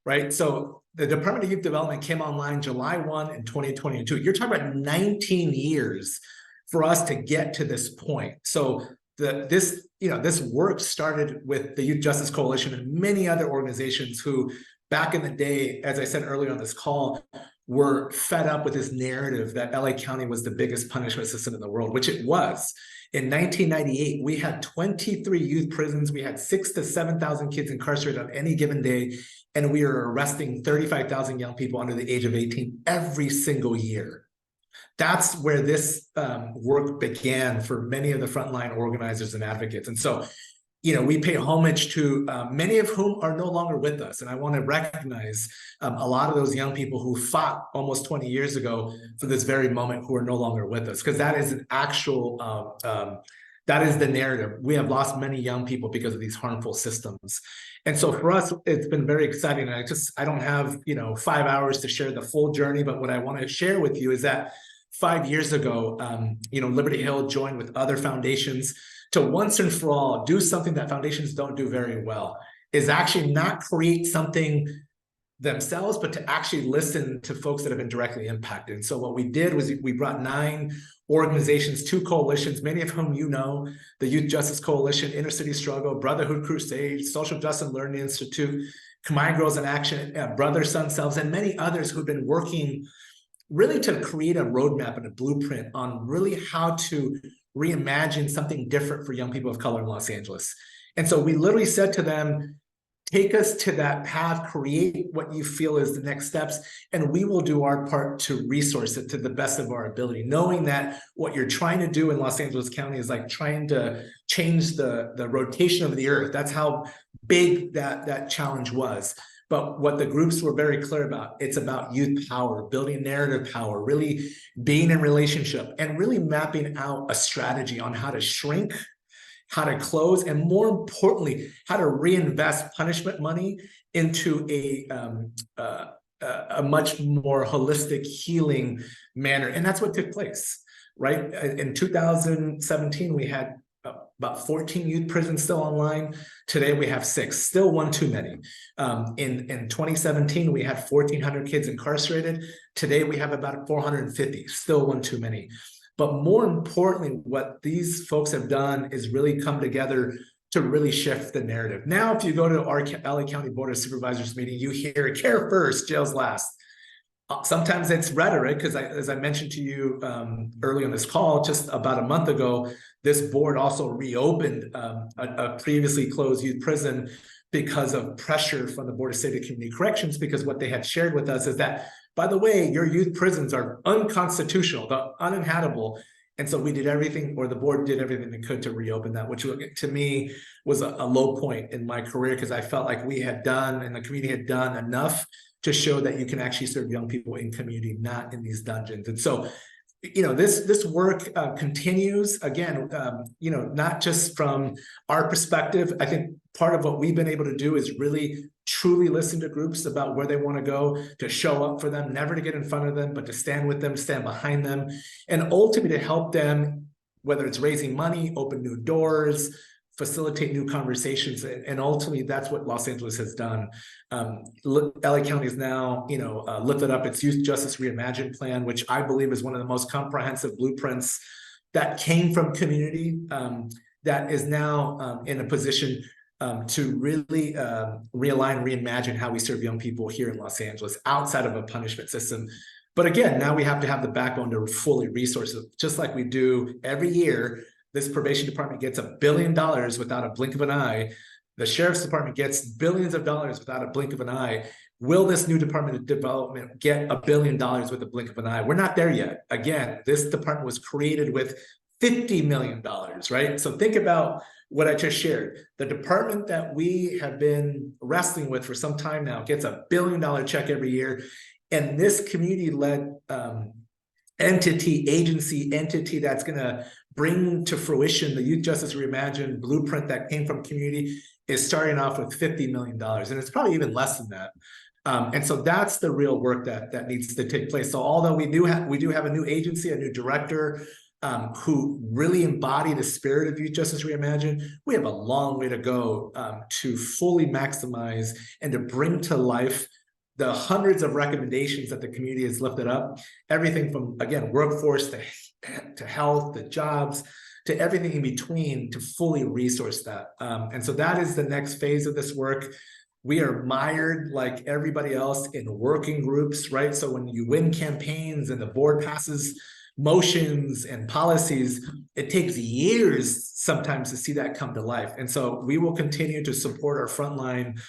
right? So the Department of Youth Development came online July 1 in 2022. You're talking about 19 years for us to get to this point. So this work started with the Youth Justice Coalition and many other organizations who, back in the day, as I said earlier on this call, were fed up with this narrative that LA County was the biggest punishment system in the world, which it was. In 1998, we had 23 youth prisons. We had 6,000 to 7,000 kids incarcerated on any given day, and we were arresting 35,000 young people under the age of 18 every single year. That's where this work began for many of the frontline organizers and advocates. And so, we pay homage to many of whom are no longer with us. And I want to recognize a lot of those young people who fought almost 20 years ago for this very moment who are no longer with us, because that is an actual, that is the narrative. We have lost many young people because of these harmful systems. And so for us, it's been very exciting. And I don't have, 5 hours to share the full journey, but what I want to share with you is that 5 years ago, Liberty Hill joined with other foundations to once and for all do something that foundations don't do very well, is actually not create something themselves, but to actually listen to folks that have been directly impacted. And so what we did was we brought 9 organizations, 2 coalitions, many of whom the Youth Justice Coalition, Inner City Struggle, Brotherhood Crusade, Social Justice and Learning Institute, Khmer Girls in Action, Brother Sun Selves, and many others who've been working really to create a roadmap and a blueprint on really how to reimagine something different for young people of color in Los Angeles. And so we literally said to them, take us to that path, create what you feel is the next steps, and we will do our part to resource it to the best of our ability, knowing that what you're trying to do in Los Angeles County is like trying to change the rotation of the earth. That's how big that challenge was. But what the groups were very clear about, it's about youth power, building narrative power, really being in relationship, and really mapping out a strategy on how to shrink, how to close, and more importantly, how to reinvest punishment money into a much more holistic healing manner. And that's what took place, right? In 2017, we had about 14 youth prisons still online. Today we have 6, still one too many. In 2017, we had 1,400 kids incarcerated. Today we have about 450, still one too many. But more importantly, what these folks have done is really come together to really shift the narrative. Now, if you go to our LA County Board of Supervisors meeting, you hear care first, jails last. Sometimes it's rhetoric, because as I mentioned to you early on this call, just about a month ago, this board also reopened a previously closed youth prison because of pressure from the Board of State and Community Corrections, because what they had shared with us is that, by the way, your youth prisons are unconstitutional, they're uninhabitable. And so we did everything, or the board did everything they could to reopen that, which to me was a low point in my career, because I felt like we had done, and the community had done enough to show that you can actually serve young people in community, not in these dungeons. And so this work continues again, not just from our perspective. I think part of what we've been able to do is really truly listen to groups about where they want to go, to show up for them, never to get in front of them, but to stand with them, stand behind them, and ultimately to help them, whether it's raising money, open new doors, facilitate new conversations, and ultimately that's what Los Angeles has done. LA County is now, lifted up its Youth Justice Reimagined plan, which I believe is one of the most comprehensive blueprints that came from community, that is now in a position to really realign, reimagine how we serve young people here in Los Angeles outside of a punishment system. But again, now we have to have the backbone to fully resource it, just like we do every year. This probation department gets $1 billion without a blink of an eye. The sheriff's department gets billions of dollars without a blink of an eye. Will this new Department of Development get $1 billion with a blink of an eye? We're not there yet. Again, this department was created with $50 million, right? So think about what I just shared. The department that we have been wrestling with for some time now gets $1 billion check every year. And this community-led entity that's going to bring to fruition the Youth Justice Reimagined blueprint that came from community is starting off with $50 million. And it's probably even less than that. And so that's the real work that needs to take place. So although we do have a new agency, a new director, who really embody the spirit of Youth Justice Reimagined, we have a long way to go to fully maximize and to bring to life the hundreds of recommendations that the community has lifted up, everything from, again, workforce to health, to jobs, to everything in between, to fully resource that. And so that is the next phase of this work. We are mired, like everybody else, in working groups, right? So when you win campaigns and the board passes motions and policies, it takes years sometimes to see that come to life. And so we will continue to support our frontline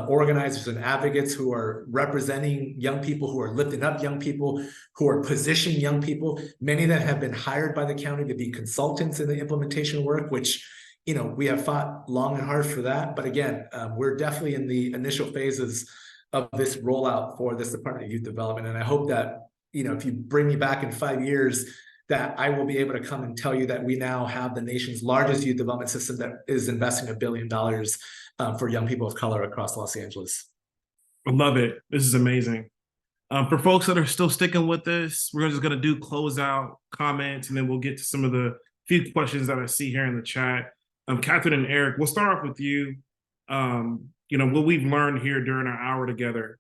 organizers and advocates who are representing young people, who are lifting up young people, who are positioning young people. Many of them have been hired by the county to be consultants in the implementation work, which, we have fought long and hard for that. But again, we're definitely in the initial phases of this rollout for this Department of Youth Development. And I hope that, if you bring me back in 5 years, that I will be able to come and tell you that we now have the nation's largest youth development system that is investing $1 billion for young people of color across Los Angeles. I love it. This is amazing. For folks that are still sticking with this, we're just going to do closeout comments, and then we'll get to some of the few questions that I see here in the chat. Catherine and Eric, we'll start off with you. What we've learned here during our hour together,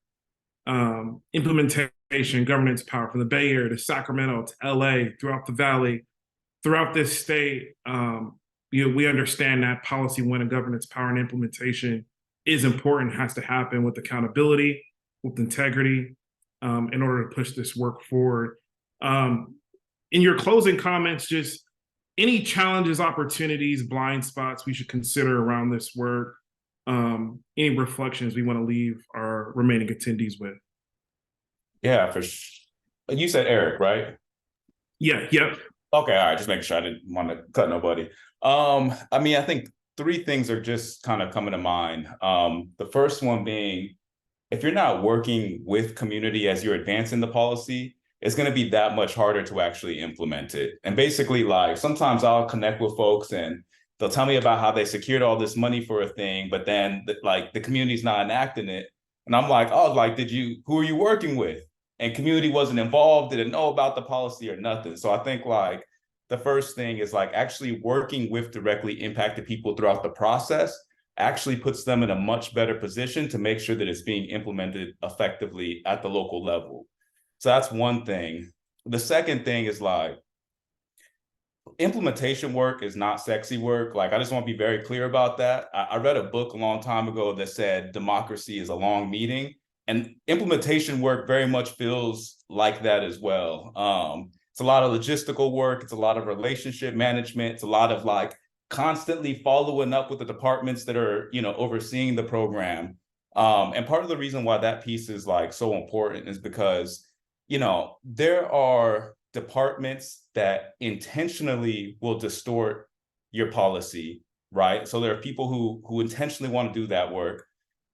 implementation, governance power from the Bay Area to Sacramento to LA, throughout the Valley, throughout this state. We understand that policy win and governance power and implementation is important, has to happen with accountability, with integrity, in order to push this work forward. In your closing comments, just any challenges, opportunities, blind spots we should consider around this work, any reflections we want to leave our remaining attendees with? Yeah, for sure. You said Eric, right? Yeah, yep. Okay, all right, just making sure I didn't want to cut nobody. I think 3 things are just kind of coming to mind. The first one being, if you're not working with community as you're advancing the policy, it's going to be that much harder to actually implement it. And basically, like, sometimes I'll connect with folks and they'll tell me about how they secured all this money for a thing, but then the community's not enacting it. And I'm like, oh, like, who are you working with? And community wasn't involved, didn't know about the policy or nothing. So I think the first thing is actually working with directly impacted people throughout the process actually puts them in a much better position to make sure that it's being implemented effectively at the local level. So that's one thing. The second thing is implementation work is not sexy work. I just want to be very clear about that. I read a book a long time ago that said democracy is a long meeting, and implementation work very much feels like that as well. It's a lot of logistical work. It's a lot of relationship management. It's a lot of constantly following up with the departments that are, overseeing the program. And part of the reason why that piece is so important is because, there are departments that intentionally will distort your policy, right? So there are people who intentionally want to do that work.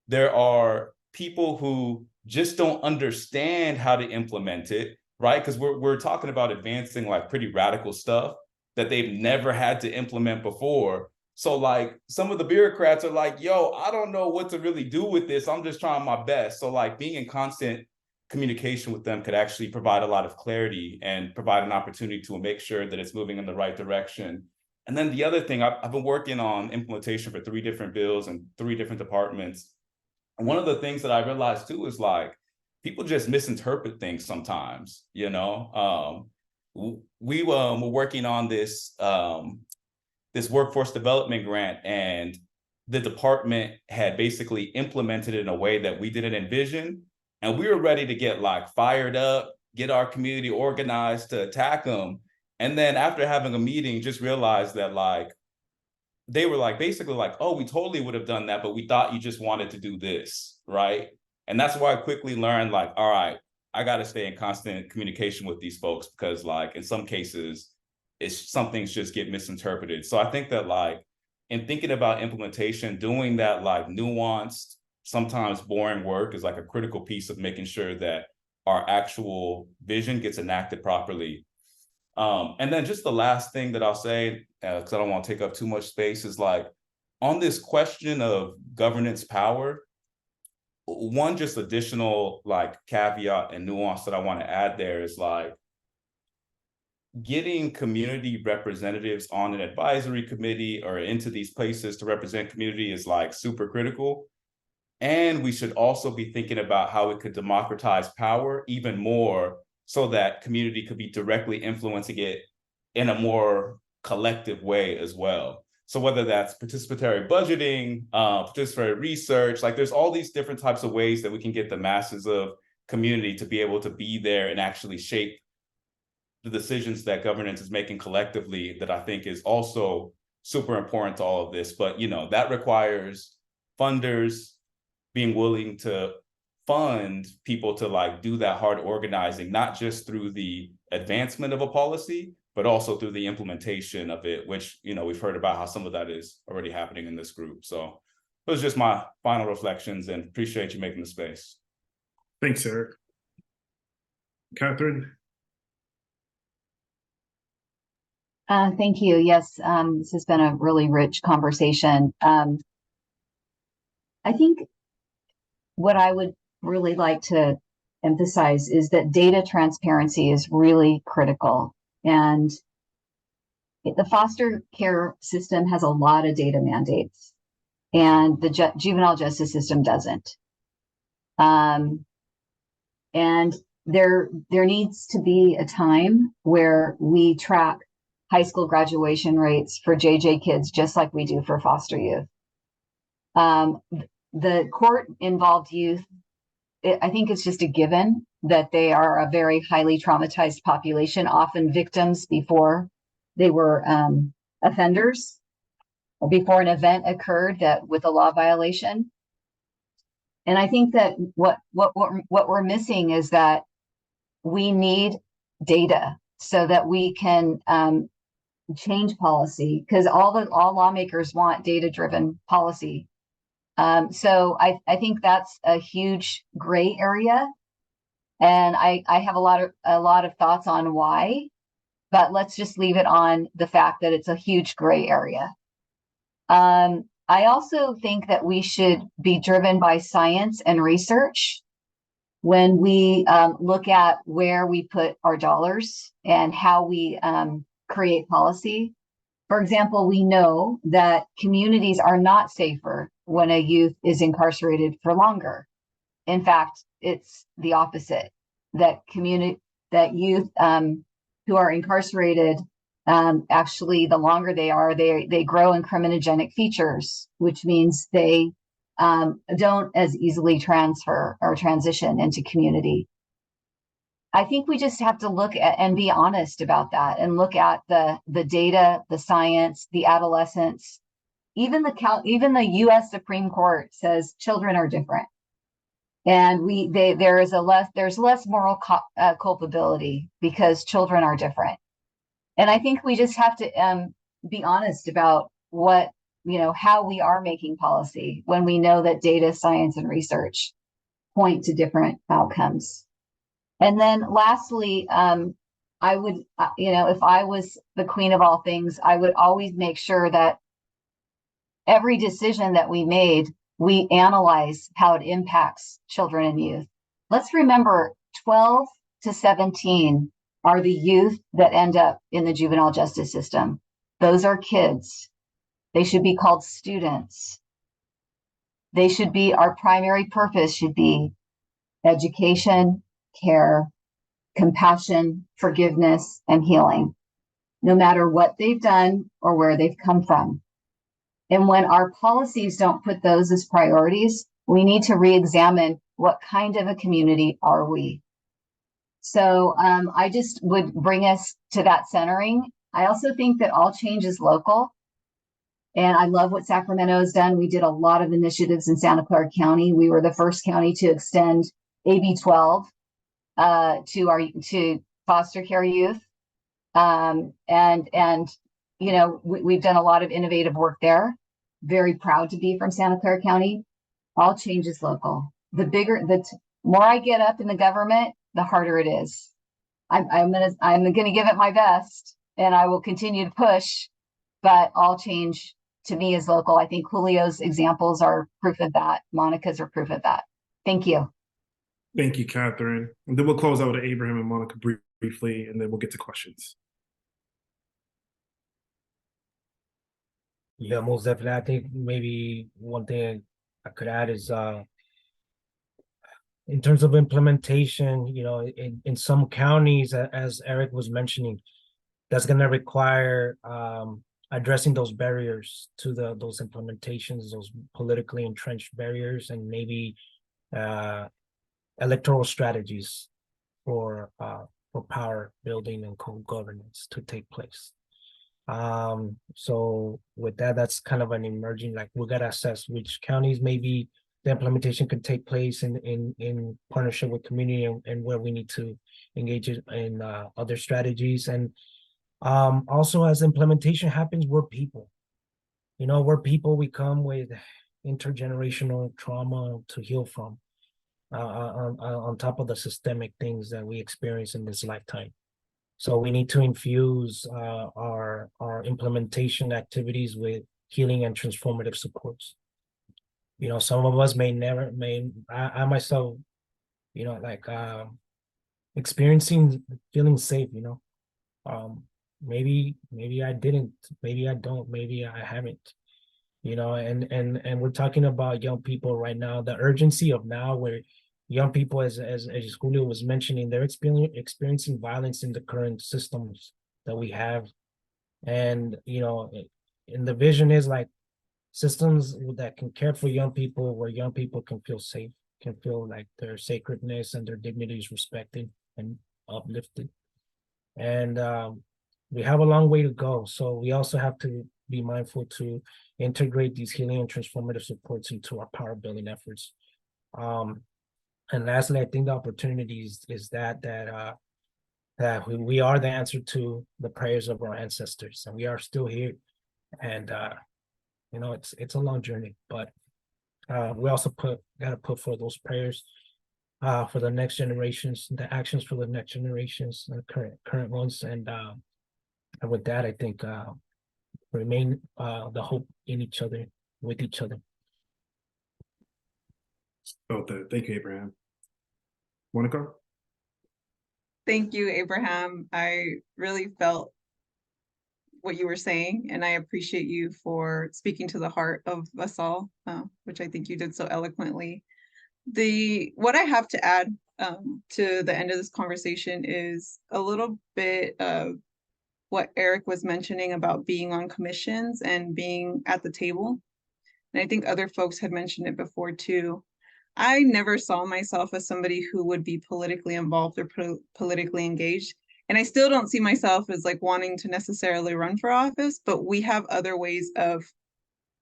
There are people who just don't understand how to implement it, right? Because we're talking about advancing like pretty radical stuff that they've never had to implement before. So like some of the bureaucrats are like, yo, I don't know what to really do with this. I'm just trying my best. So like being in constant communication with them could actually provide a lot of clarity and provide an opportunity to make sure that it's moving in the right direction. And then the other thing, I've been working on implementation for 3 different bills and 3 different departments. And one of the things that I realized too is like, people just misinterpret things sometimes, you know? We were working on this, this workforce development grant, and the department had basically implemented it in a way that we didn't envision. And we were ready to get like fired up, get our community organized to attack them. And then after having a meeting, just realized that like, they were like, basically like, oh, we totally would have done that, but we thought you just wanted to do this, right? And that's why I quickly learned like, all right, I got to stay in constant communication with these folks, because like in some cases, some things just get misinterpreted. So I think that like in thinking about implementation, doing that like nuanced, sometimes boring work is like a critical piece of making sure that our actual vision gets enacted properly. And then just the last thing that I'll say, because I don't want to take up too much space, is like on this question of governance power, one just additional like caveat and nuance that I want to add there is like getting community representatives on an advisory committee or into these places to represent community is like super critical. And we should also be thinking about how we could democratize power even more so that community could be directly influencing it in a more collective way as well. So whether that's participatory budgeting, participatory research, like there's all these different types of ways that we can get the masses of community to be able to be there and actually shape the decisions that governance is making collectively, that I think is also super important to all of this. But, you know, that requires funders being willing to fund people to like do that hard organizing, not just through the advancement of a policy, but also through the implementation of it, which, you know, we've heard about how some of that is already happening in this group. So those are just my final reflections, and appreciate you making the space. Thanks, Eric. Catherine? Thank you. Yes, this has been a really rich conversation. I think what I would really like to emphasize is that data transparency is really critical. And the foster care system has a lot of data mandates, and the juvenile justice system doesn't. And there needs to be a time where we track high school graduation rates for JJ kids, just like we do for foster youth. The court-involved youth, I think it's just a given that they are a very highly traumatized population, often victims before they were offenders, or before an event occurred that with a law violation. And I think that what we're missing is that we need data so that we can change policy, because all lawmakers want data-driven policy. So I think that's a huge gray area, and I have a lot of thoughts on why, but let's just leave it on the fact that it's a huge gray area. I also think that we should be driven by science and research when we look at where we put our dollars and how we create policy. For example, we know that communities are not safer when a youth is incarcerated for longer. In fact, it's the opposite. That youth who are incarcerated, actually, the longer they are, they grow in criminogenic features, which means they don't as easily transfer or transition into community. I think we just have to look at and be honest about that, and look at the data, the science, the adolescents. Even the U.S. Supreme Court says children are different, and there's less moral culpability because children are different. And I think we just have to be honest about how we are making policy when we know that data, science, and research point to different outcomes. And then lastly, I would, if I was the queen of all things, I would always make sure that every decision that we made, we analyze how it impacts children and youth. Let's remember 12 to 17 are the youth that end up in the juvenile justice system. Those are kids. They should be called students. They should be, our primary purpose should be education, care, compassion, forgiveness, and healing, no matter what they've done or where they've come from. And when our policies don't put those as priorities, we need to re-examine what kind of a community are we. So I just would bring us to that centering. I also think that all change is local. And I love what Sacramento has done. We did a lot of initiatives in Santa Clara County. We were the first county to extend AB 12 to foster care youth. And we've done a lot of innovative work there. Very proud to be from Santa Clara County. All change is local. The more I get up in the government, the harder it is. I'm gonna give it my best, and I will continue to push. But all change to me is local. I think Julio's examples are proof of that. Monica's are proof of that. Thank you. Thank you, Catherine. And then we'll close out with Abraham and Monica briefly, and then we'll get to questions. Yeah, most definitely. I think maybe one thing I could add is in terms of implementation, in some counties, as Eric was mentioning, that's going to require addressing those barriers to those implementations, those politically entrenched barriers, and maybe electoral strategies for power building and co-governance to take place. So with that, that's kind of an emerging, like, we got to assess which counties maybe the implementation could take place in partnership with community, and where we need to engage in other strategies. And also, as implementation happens, we're people. We come with intergenerational trauma to heal from, on top of the systemic things that we experience in this lifetime. So we need to infuse our implementation activities with healing and transformative supports. Some of us I myself, experiencing feeling safe, maybe I didn't, maybe I don't, maybe I haven't, and we're talking about young people right now, the urgency of now, where young people, as Julio was mentioning, they're experiencing violence in the current systems that we have. And, and the vision is like systems that can care for young people, where young people can feel safe, can feel like their sacredness and their dignity is respected and uplifted. And we have a long way to go. So we also have to be mindful to integrate these healing and transformative supports into our power building efforts. And lastly, I think the opportunities is that we are the answer to the prayers of our ancestors, and we are still here. And it's a long journey, but we also gotta put for those prayers for the next generations, the actions for the next generations, the current ones. And with that, I think remain the hope in each other, with each other. About that. Thank you, Abraham. Monica? Thank you, Abraham. I really felt what you were saying, and I appreciate you for speaking to the heart of us all, which I think you did so eloquently. What I have to add to the end of this conversation is a little bit of what Eric was mentioning about being on commissions and being at the table. And I think other folks had mentioned it before too. I never saw myself as somebody who would be politically involved or politically engaged. And I still don't see myself as like wanting to necessarily run for office, but we have other ways of,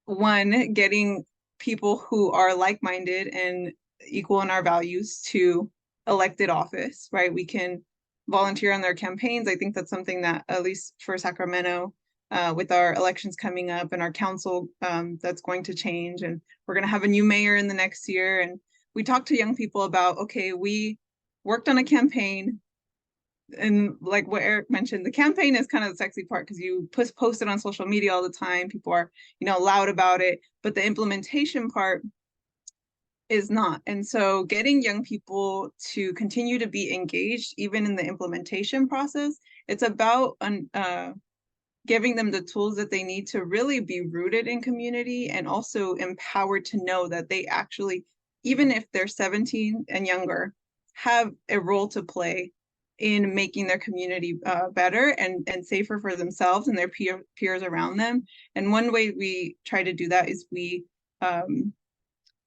one, getting people who are like-minded and equal in our values to elected office, right? We can volunteer on their campaigns. I think that's something that, at least for Sacramento, with our elections coming up and our council, that's going to change. And we're going to have a new mayor in the next year. And we talk to young people about, okay, we worked on a campaign. And like what Eric mentioned, the campaign is kind of the sexy part because you post it on social media all the time. People are, loud about it, but the implementation part is not. And so getting young people to continue to be engaged, even in the implementation process, it's about giving them the tools that they need to really be rooted in community and also empowered to know that they actually, even if they're 17 and younger, have a role to play in making their community better and safer for themselves and their peers around them. And one way we try to do that is we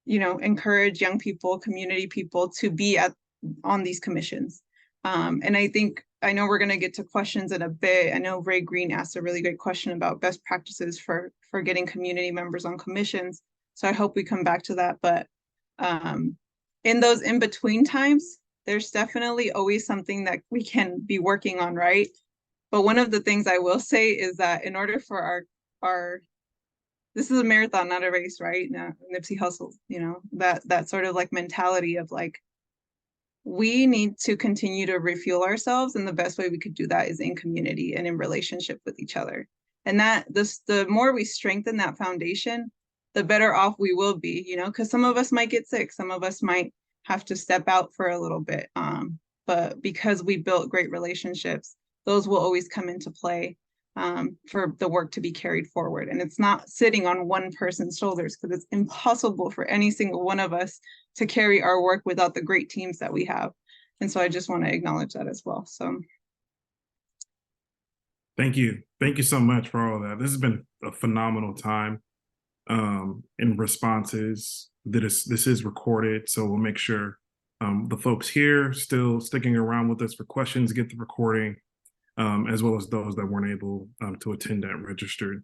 encourage young people, community people to be on these commissions. And I know we're going to get to questions in a bit. I know Ray Green asked a really good question about best practices for getting community members on commissions. So I hope we come back to that. But in those in-between times, there's definitely always something that we can be working on, right? But one of the things I will say is that in order for our this is a marathon, not a race, right? No, Nipsey Hussle, that sort of like mentality of like, we need to continue to refuel ourselves. And the best way we could do that is in community and in relationship with each other. And the more we strengthen that foundation, the better off we will be, because some of us might get sick. Some of us might have to step out for a little bit. But because we built great relationships, those will always come into play for the work to be carried forward. And it's not sitting on one person's shoulders because it's impossible for any single one of us to carry our work without the great teams that we have. And so I just want to acknowledge that as well. So. Thank you. Thank you so much for all of that. This has been a phenomenal time in responses. This is recorded, so we'll make sure the folks here still sticking around with us for questions get the recording, as well as those that weren't able to attend that registered.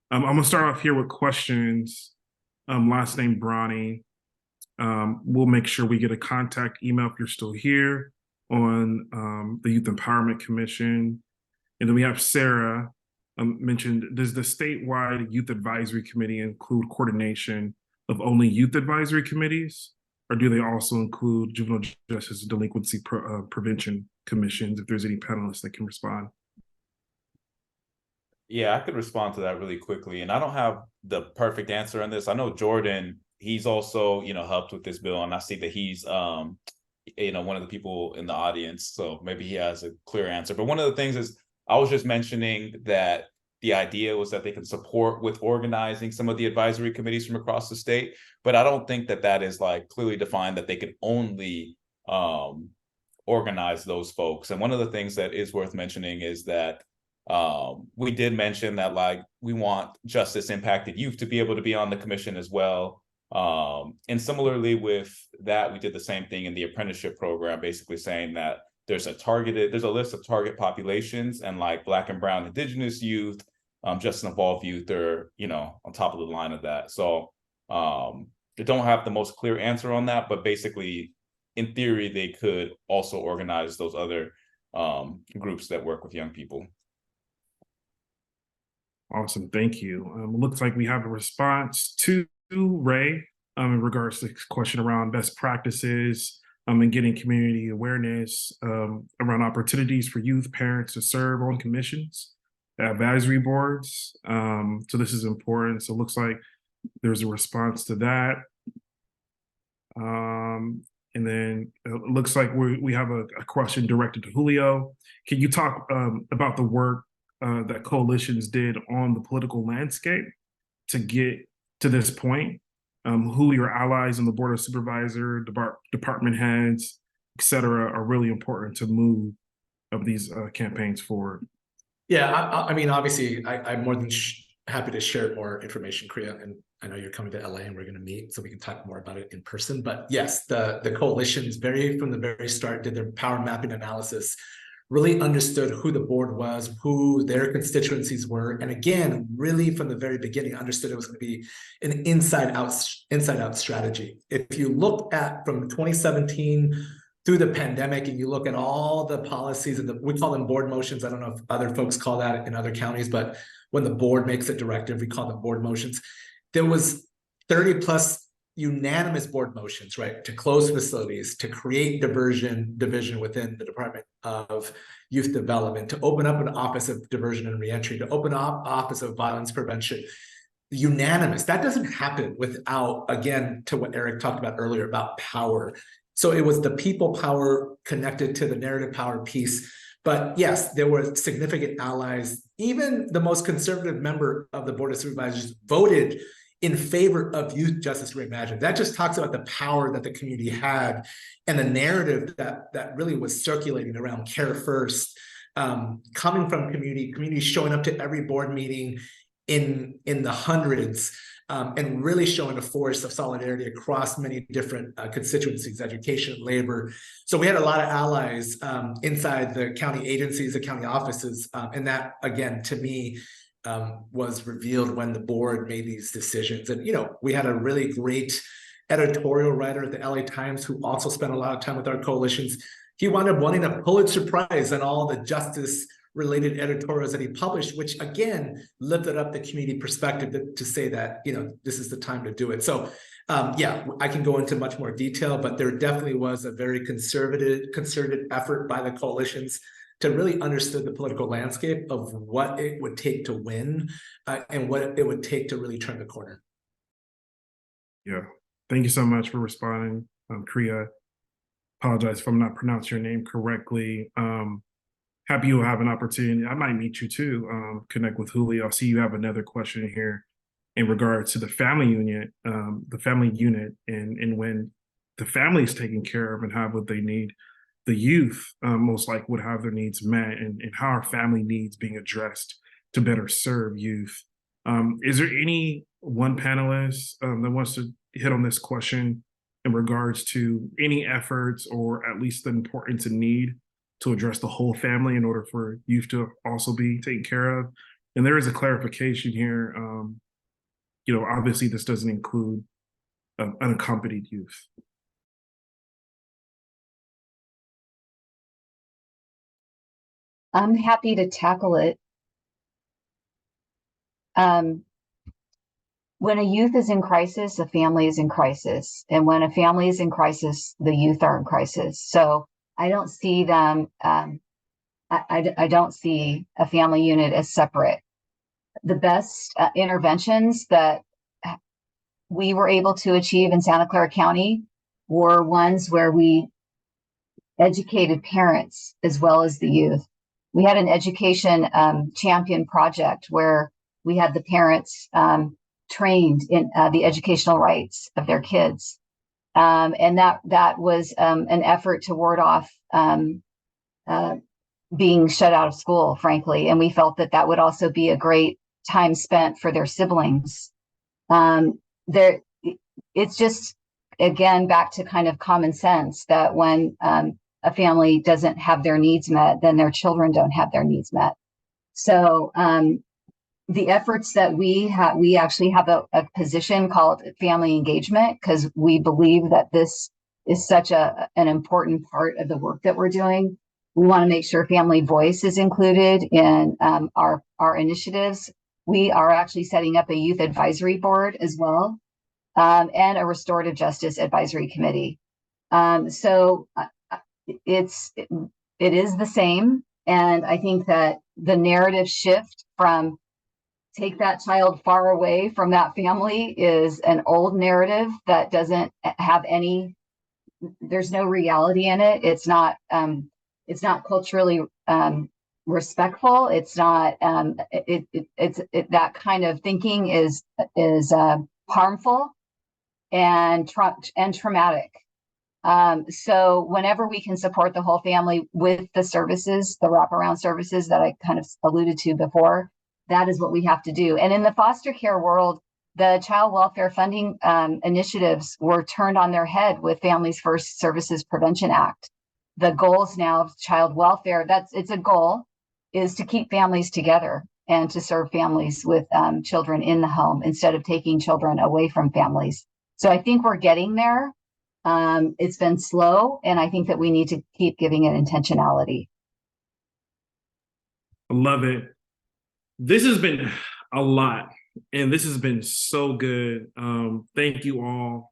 I'm gonna start off here with questions. Last name Bronny. We'll make sure we get a contact email if you're still here on the Youth Empowerment Commission. And then we have Sarah mentioned, does the statewide Youth Advisory Committee include coordination of only youth advisory committees? Or do they also include juvenile justice delinquency prevention commissions? If there's any panelists that can respond. Yeah, I could respond to that really quickly. And I don't have the perfect answer on this. I know Jordan, he's also, helped with this bill. And I see that he's, one of the people in the audience. So maybe he has a clear answer. But one of the things is, I was just mentioning that the idea was that they can support with organizing some of the advisory committees from across the state. But I don't think that is like clearly defined that they can only organize those folks. And one of the things that is worth mentioning is that we did mention that like we want justice impacted youth to be able to be on the commission as well. And similarly with that, we did the same thing in the apprenticeship program, basically saying that there's a list of target populations, and like Black and Brown Indigenous youth, just involved youth are, on top of the line of that. So they don't have the most clear answer on that, but basically in theory, they could also organize those other groups that work with young people. Awesome, thank you. Looks like we have a response to Ray in regards to the question around best practices and getting community awareness around opportunities for youth parents to serve on commissions, advisory boards. So this is important. So it looks like there's a response to that. And then it looks like we have a question directed to Julio. Can you talk about the work that coalitions did on the political landscape to get to this point? Who your allies on the board of supervisor, department heads, et cetera, are really important to move of these campaigns forward. Yeah, I mean, obviously, I'm more than happy to share more information, Kriya, and I know you're coming to LA and we're going to meet so we can talk more about it in person. But yes, the coalitions from the very start did their power mapping analysis, really understood who the board was, who their constituencies were. And again, really from the very beginning, understood it was going to be an inside out strategy. If you look at from 2017 through the pandemic and you look at all the policies, and we call them board motions. I don't know if other folks call that in other counties, but when the board makes a directive, we call them board motions. There was 30 plus unanimous board motions, right, to close facilities, to create division within the Department of Youth Development, to open up an Office of Diversion and Reentry, to open up Office of Violence Prevention. Unanimous. That doesn't happen without, again, to what Eric talked about earlier about power. So it was the people power connected to the narrative power piece. But yes, there were significant allies. Even the most conservative member of the Board of Supervisors voted in favor of Youth Justice Reimagined. That just talks about the power that the community had and the narrative that really was circulating around Care First, coming from community showing up to every board meeting in the hundreds, and really showing a force of solidarity across many different constituencies, education, labor. So we had a lot of allies inside the county agencies, the county offices, and that, again, to me, was revealed when the board made these decisions. And, we had a really great editorial writer at the LA Times who also spent a lot of time with our coalitions. He wound up winning a Pulitzer Prize on all the justice related editorials that he published, which again lifted up the community perspective to say that this is the time to do it. So yeah, I can go into much more detail, but there definitely was a very concerted effort by the coalitions to really understand the political landscape of what it would take to win, and what it would take to really turn the corner. Yeah, thank you so much for responding, Kriya. Apologize if I'm not pronouncing your name correctly. Happy you'll have an opportunity. I might meet you too, connect with Julio. I see you have another question here in regards to the family unit, and when the family is taken care of and have what they need, the youth most likely would have their needs met, and how are family needs being addressed to better serve youth. Is there any one panelist that wants to hit on this question in regards to any efforts or at least the importance and need to address the whole family in order for youth to also be taken care of? And there is a clarification here. Obviously this doesn't include unaccompanied youth. I'm happy to tackle it. When a youth is in crisis, a family is in crisis. And when a family is in crisis, the youth are in crisis. So I don't see them, I don't see a family unit as separate. The best interventions that we were able to achieve in Santa Clara County were ones where we educated parents as well as the youth. We had an education champion project where we had the parents trained in the educational rights of their kids. And that was an effort to ward off being shut out of school, frankly. And we felt that would also be a great time spent for their siblings. It's just, again, back to kind of common sense that when a family doesn't have their needs met, then their children don't have their needs met. So the efforts that we actually have a position called family engagement, because we believe that this is such an important part of the work that we're doing. We want to make sure family voice is included in our initiatives. We are actually setting up a youth advisory board as well, and a restorative justice advisory committee. So it is the same. And I think that the narrative shift from take that child far away from that family is an old narrative that doesn't have there's no reality in it. It's not culturally respectful. It's not, that kind of thinking is harmful and traumatic. So whenever we can support the whole family with the services, the wraparound services that I kind of alluded to before, that is what we have to do. And in the foster care world, the child welfare funding initiatives were turned on their head with Families First Services Prevention Act. The goals now of child welfare, it's a goal, is to keep families together and to serve families with children in the home instead of taking children away from families. So I think we're getting there. It's been slow, and I think that we need to keep giving it intentionality. I love it. This has been a lot, and this has been so good. Thank you all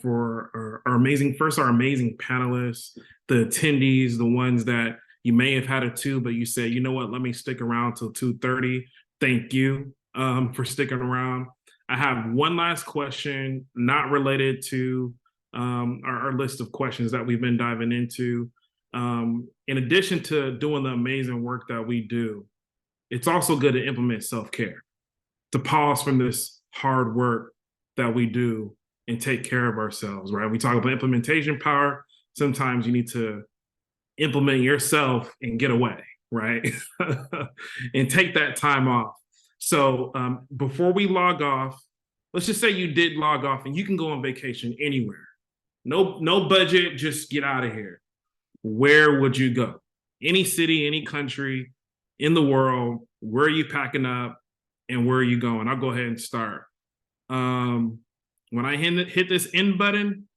for our amazing panelists, the attendees, the ones that you may have had a 2, but you say, you know what, let me stick around till 2:30. Thank you for sticking around. I have one last question, not related to our list of questions that we've been diving into. In addition to doing the amazing work that we do, it's also good to implement self-care, to pause from this hard work that we do and take care of ourselves, right? We talk about implementation power. Sometimes you need to implement yourself and get away, right? And take that time off. So before we log off, let's just say you did log off and you can go on vacation anywhere. No budget, just get out of here. Where would you go? Any city, any country in the world, where are you packing up and where are you going? I'll go ahead and start. When I hit this end button,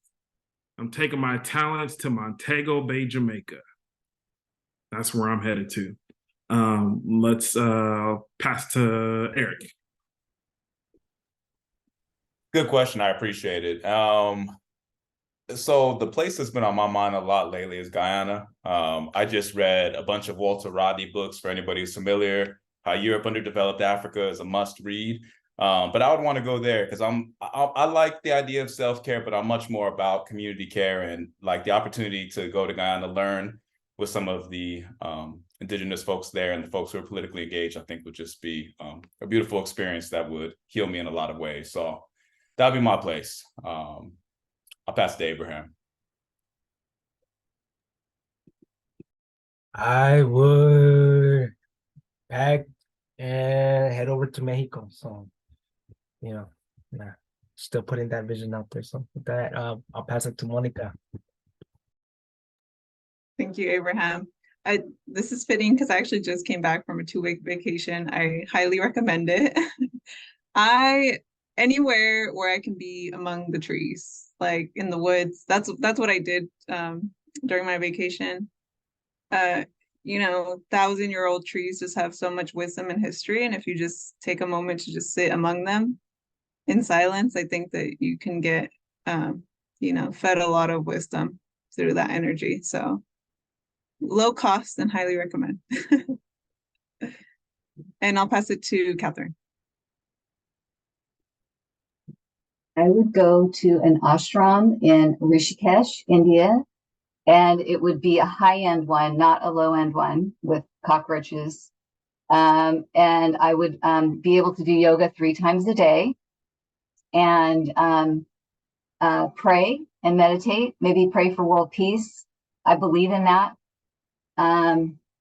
I'm taking my talents to Montego Bay, Jamaica. That's where I'm headed to. Let's pass to Eric. Good question. I appreciate it. So the place that's been on my mind a lot lately is Guyana. I just read a bunch of Walter Rodney books for anybody who's familiar. How Europe Underdeveloped Africa is a must read. But I would want to go there because I like the idea of self-care, but I'm much more about community care, and like the opportunity to go to Guyana, learn with some of the indigenous folks there and the folks who are politically engaged, I think would just be a beautiful experience that would heal me in a lot of ways. So that'd be my place. I'll pass to Abraham. I would pack and head over to Mexico. So, still putting that vision out there. So with that, I'll pass it to Monica. Thank you, Abraham. This is fitting because I actually just came back from a 2-week vacation. I highly recommend it. Anywhere where I can be among the trees, like in the woods. That's what I did during my vacation. 1,000-year-old trees just have so much wisdom and history, and if you just take a moment to just sit among them in silence, I think that you can get fed a lot of wisdom through that energy. So low cost and highly recommend. And I'll pass it to Catherine. I would go to an ashram in Rishikesh, India, and it would be a high-end one, not a low-end one with cockroaches. And I would be able to do yoga 3 times a day and pray and meditate, maybe pray for world peace. I believe in that.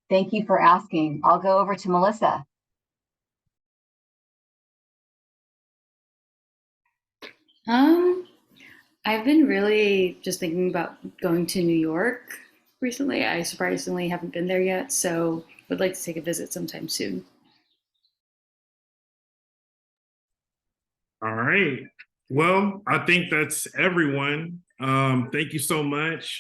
Thank you for asking. I'll go over to Melissa. I've been really just thinking about going to New York recently. I surprisingly haven't been there yet, so would like to take a visit sometime soon. All right. Well, I think that's everyone. Thank you so much.